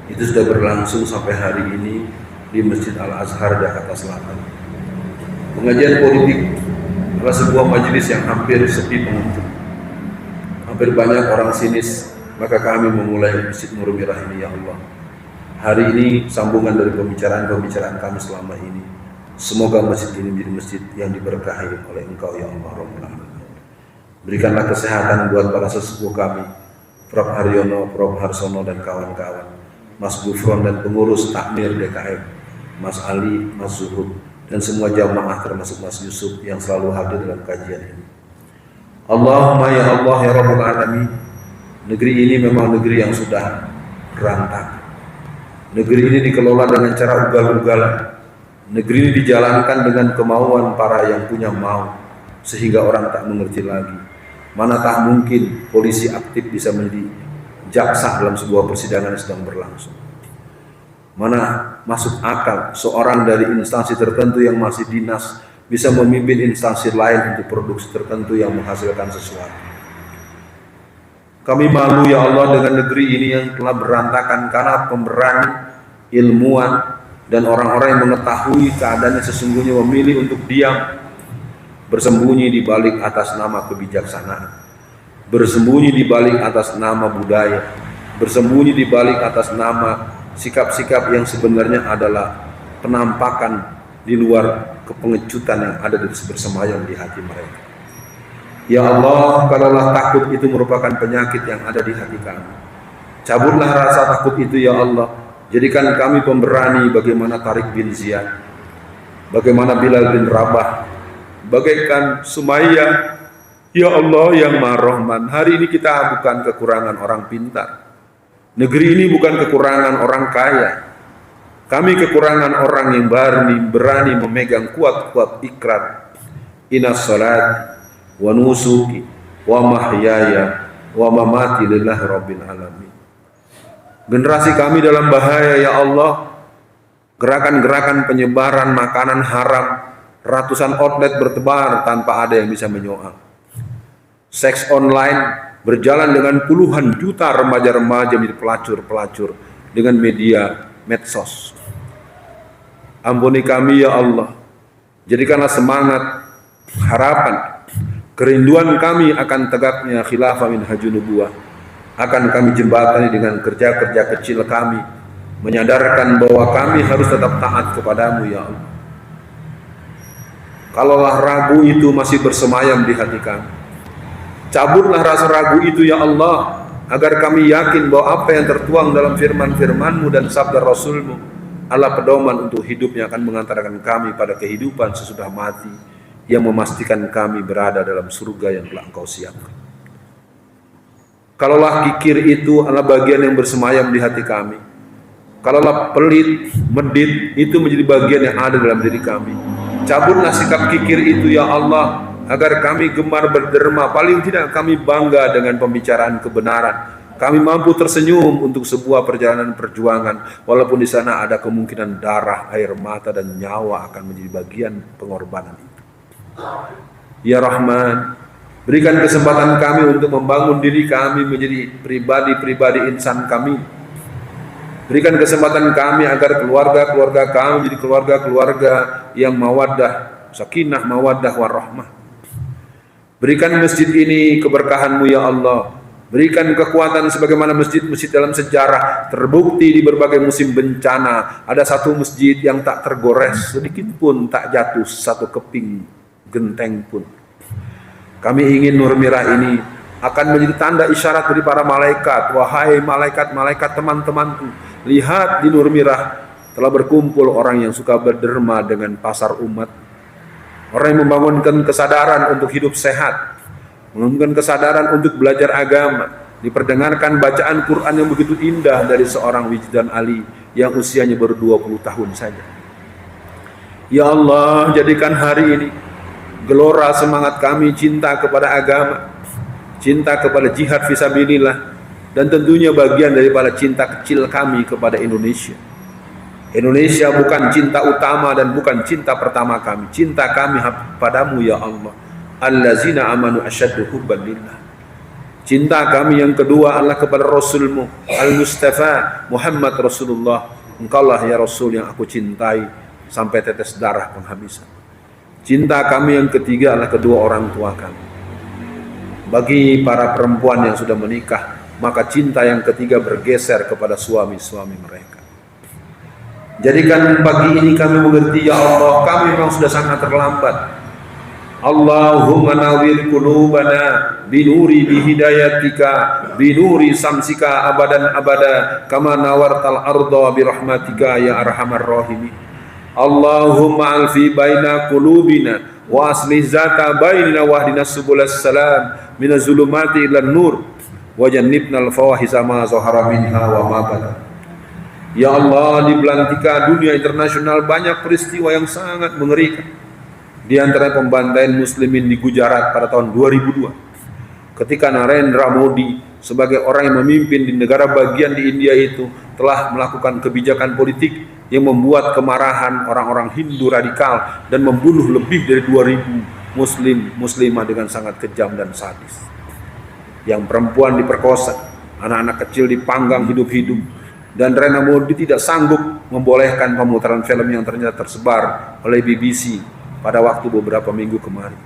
Itu sudah berlangsung sampai hari ini di Masjid Al-Azhar Jakarta Selatan. Pengajian politik adalah sebuah majelis yang hampir sepi pengunjung. Hampir banyak orang sinis, maka kami memulai Masjid Nurul Mirah ini ya Allah. Hari ini sambungan dari pembicaraan kami selama ini. Semoga masjid ini menjadi masjid yang diberkahi oleh Engkau ya Allah Rabbul Alamin. Berikanlah kesehatan buat para sesepuh kami, Prof Haryono, Prof Harsono dan kawan-kawan, Mas Gufron dan pengurus takmir DKM, Mas Ali, Mas Zuhud, dan semua jamaah termasuk Mas Yusuf yang selalu hadir dalam kajian ini. Allahumma ya Allah ya Rabbul Alamin, negeri ini memang negeri yang sudah berantakan. Negeri ini dikelola dengan cara ugal-ugalan. Negeri ini dijalankan dengan kemauan para yang punya mau, sehingga orang tak mengerti lagi. Manakah mungkin polisi aktif bisa menjadi jaksa dalam sebuah persidangan yang sedang berlangsung? Mana masuk akal seorang dari instansi tertentu yang masih dinas bisa memimpin instansi lain untuk produksi tertentu yang menghasilkan sesuatu. Kami malu ya Allah dengan negeri ini yang telah berantakan karena pemberani, ilmuwan, dan orang-orang yang mengetahui keadaannya sesungguhnya memilih untuk diam, bersembunyi di balik atas nama kebijaksanaan, bersembunyi di balik atas nama budaya, bersembunyi di balik atas nama sikap-sikap yang sebenarnya adalah penampakan di luar kepengecutan yang ada bersemayam di hati mereka. Ya Allah, kalaulah takut itu merupakan penyakit yang ada di hati kami, cabutlah rasa takut itu ya Allah. Jadikan kami pemberani bagaimana Tariq bin Ziyad, bagaimana Bilal bin Rabah, bagaikan Sumayyah. Ya Allah yang Maha Rahman, hari ini kita bukan kekurangan orang pintar. Negeri ini bukan kekurangan orang kaya. Kami kekurangan orang yang berani memegang kuat-kuat ikrar. Inna salat wa nusuki wa mahyaya wa mamati lillahi rabbil alamin. Generasi kami dalam bahaya ya Allah. Gerakan-gerakan penyebaran makanan haram, ratusan outlet bertebar tanpa ada yang bisa menyoal. Seks online berjalan dengan puluhan juta remaja-remaja menjadi pelacur-pelacur dengan media medsos. Ampuni kami ya Allah. Jadikanlah semangat, harapan, kerinduan kami akan tegaknya khilafah minhajun nubuwah akan kami jembatani dengan kerja-kerja kecil kami, menyadarkan bahwa kami harus tetap taat kepadamu ya Allah. Kalaulah ragu itu masih bersemayam di hati kami, cabutlah rasa ragu itu ya Allah, agar kami yakin bahwa apa yang tertuang dalam firman-firman-Mu dan sabda Rasul-Mu adalah pedoman untuk hidupnya akan mengantarkan kami pada kehidupan sesudah mati yang memastikan kami berada dalam surga yang telah Engkau siapkan. Kalaulah kikir itu adalah bagian yang bersemayam di hati kami, kalaulah pelit, medit itu menjadi bagian yang ada dalam diri kami, cabutlah sikap kikir itu ya Allah, agar kami gemar berderma, paling tidak kami bangga dengan pembicaraan kebenaran. Kami mampu tersenyum untuk sebuah perjalanan perjuangan, walaupun di sana ada kemungkinan darah, air mata, dan nyawa akan menjadi bagian pengorbanan itu. Ya Rahman, berikan kesempatan kami untuk membangun diri kami menjadi pribadi-pribadi insan kami. Berikan kesempatan kami agar keluarga-keluarga kami menjadi keluarga-keluarga yang mawaddah, sakinah, mawaddah, warahmah. Berikan masjid ini keberkahan-Mu ya Allah. Berikan kekuatan sebagaimana masjid-masjid dalam sejarah terbukti di berbagai musim bencana. Ada satu masjid yang tak tergores sedikit pun, tak jatuh satu keping genteng pun. Kami ingin Nur Mirah ini akan menjadi tanda isyarat dari para malaikat. Wahai malaikat-malaikat teman-temanku, lihat di Nur Mirah telah berkumpul orang yang suka berderma dengan pasar umat. Orang yang membangunkan kesadaran untuk hidup sehat, membangunkan kesadaran untuk belajar agama, diperdengarkan bacaan Quran yang begitu indah dari seorang Wijdan Ali yang usianya baru 20 tahun saja. Ya Allah, jadikan hari ini gelora semangat kami cinta kepada agama, cinta kepada jihad fisabilillah, dan tentunya bagian daripada cinta kecil kami kepada Indonesia. Indonesia bukan cinta utama dan bukan cinta pertama kami. Cinta kami padamu ya Allah. Allazina amanu asyaddu hubban lillah. Cinta kami yang kedua adalah kepada Rasul-Mu Al-Mustafa Muhammad Rasulullah. Engkaulah ya Rasul yang aku cintai sampai tetes darah penghabisan. Cinta kami yang ketiga adalah kedua orang tua kami. Bagi para perempuan yang sudah menikah, maka cinta yang ketiga bergeser kepada suami-suami mereka. Jadikan pagi ini kami mengerti ya Allah, kami memang sudah sangat terlambat. Allahumma nawwir qulubana binuri bihidayatika binuri samsika abadan abada kama nawartal arda birahmatika ya arhamar rahimin. Allahumma alfi baina qulubina wa aslih zata bainina wahdina subulas salam minaz zulumati ilan nur wa jannibnal fawahisha ma zahara minha wa ma batan. Ya Allah, di belantika dunia internasional banyak peristiwa yang sangat mengerikan. Di antara pembantaian muslimin di Gujarat pada tahun 2002, ketika Narendra Modi sebagai orang yang memimpin di negara bagian di India itu telah melakukan kebijakan politik yang membuat kemarahan orang-orang Hindu radikal dan membunuh lebih dari 2.000 muslimah dengan sangat kejam dan sadis. Yang perempuan diperkosa, anak-anak kecil dipanggang hidup-hidup, dan Narendra Modi tidak sanggup membolehkan pemutaran film yang ternyata tersebar oleh BBC pada waktu beberapa minggu kemarin.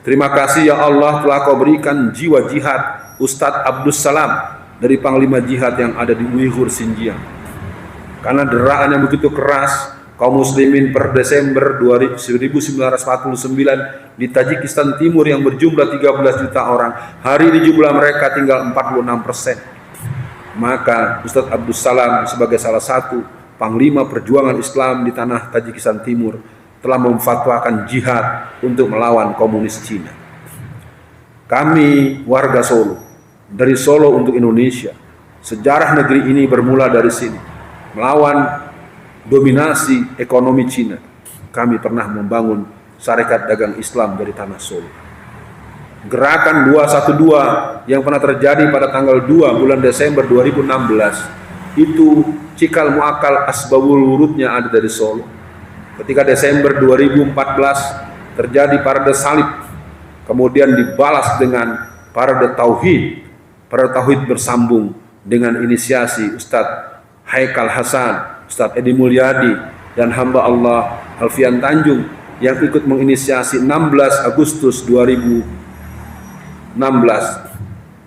Terima kasih ya Allah telah Kau berikan jiwa jihad Ustadz Abdus Salam dari Panglima Jihad yang ada di Uyghur Xinjiang. Karena deraan yang begitu keras, kaum muslimin per Desember 1949 di Tajikistan Timur yang berjumlah 13 juta orang, hari ini jumlah mereka tinggal 46%. Maka Ustadz Abdus Salam sebagai salah satu panglima perjuangan Islam di tanah Tajikistan Timur telah memfatwakan jihad untuk melawan komunis Cina. Kami warga Solo, dari Solo untuk Indonesia, sejarah negeri ini bermula dari sini. Melawan dominasi ekonomi Cina, kami pernah membangun Sarekat Dagang Islam dari tanah Solo. Gerakan 212 yang pernah terjadi pada tanggal 2 bulan Desember 2016 itu cikal muakal asbabul wurudnya ada dari Solo. Ketika Desember 2014 terjadi parade salib, kemudian dibalas dengan parade tauhid. Parade tauhid bersambung dengan inisiasi Ustadz Haikal Hasan, Ustadz Edi Mulyadi, dan hamba Allah Alfian Tanjung yang ikut menginisiasi 16 Agustus 2016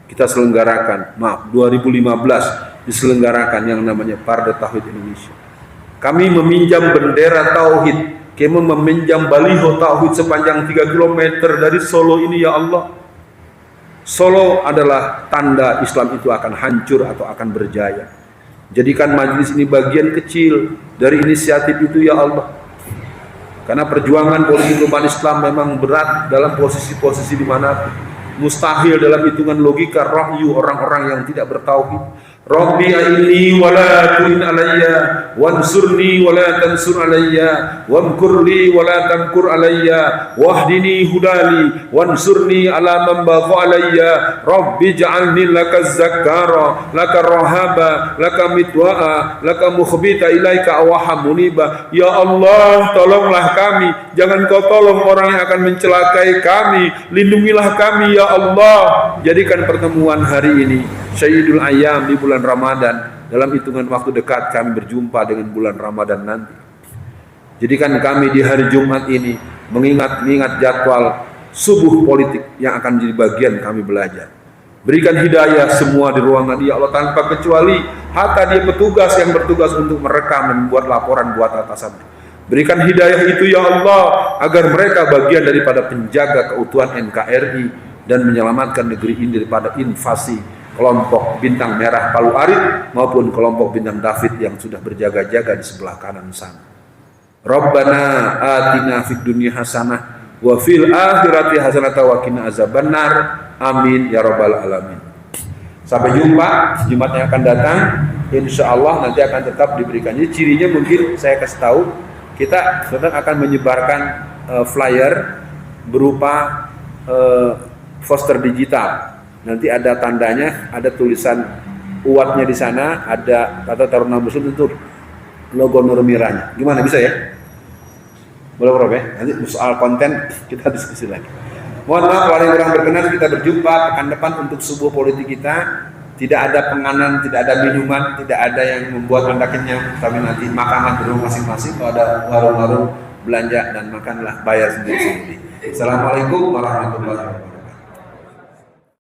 kita selenggarakan, 2015 diselenggarakan yang namanya Parade Tauhid Indonesia. Kami meminjam bendera tauhid, kami meminjam baliho tauhid sepanjang 3 km dari Solo ini ya Allah. Solo adalah tanda Islam itu akan hancur atau akan berjaya. Jadikan majelis ini bagian kecil dari inisiatif itu ya Allah. Karena perjuangan politik umat Islam memang berat dalam posisi-posisi di mana mustahil dalam hitungan logika rahyu orang-orang yang tidak bertauhid. Rabbi a'inni wa la tu'in alayya wansurni wa la tansur alayya wamkurli wa la tamkur alayya wahdini hudali wansurni ala man bagha alayya Rabbi ja'alni laka zakkara laka rahaba laka mitwa'a laka mukhbita ilaika awaham muniba. Ya Allah, tolonglah kami, jangan kau tolong orang yang akan mencelakai kami, lindungilah kami ya Allah. Jadikan pertemuan hari ini Sayyidul Ayyam di bulan Ramadan. Dalam hitungan waktu dekat kami berjumpa dengan bulan Ramadan nanti. Jadikan kami di hari Jumat ini mengingat jadwal subuh politik yang akan menjadi bagian kami belajar. Berikan hidayah semua di ruangan ya Allah tanpa kecuali, hatta dia petugas yang bertugas untuk merekam dan membuat laporan buat atasan. Berikan hidayah itu ya Allah agar mereka bagian daripada penjaga keutuhan NKRI dan menyelamatkan negeri ini daripada invasi kelompok Bintang Merah Palu Arit maupun kelompok Bintang David yang sudah berjaga-jaga di sebelah kanan sana. Rabbana atina fid dunya hasanah wa fil akhirati hasanah wa qina azabannar. Amin ya rabbal alamin. Sampai jumpa Jumat yang akan datang. Insyaallah nanti akan tetap diberikan. Jadi cirinya mungkin saya kasih tahu, kita sedang akan menyebarkan flyer berupa poster digital. Nanti ada tandanya, ada tulisan uatnya di sana, ada kata Taruna Muslim untuk logo Nur Miranya. Gimana, bisa ya? Boleh Prof ya? Nanti soal konten kita diskusi lagi. Mohon maaf kalau yang kurang berkenan, kita berjumpa pekan depan untuk subuh politik kita. Tidak ada penganan, tidak ada minuman, tidak ada yang membuat Anda kenyang, tapi nanti makanan di rumah masing-masing. Kalau ada warung-warung belanja dan makanlah, bayar sendiri-sendiri. Assalamualaikum warahmatullahi wabarakatuh.